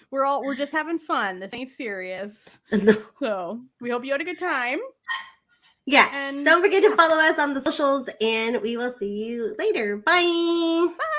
we're just having fun. This ain't serious. So we hope you had a good time. Yeah. And don't forget to follow us on the socials, and we will see you later. Bye. Bye.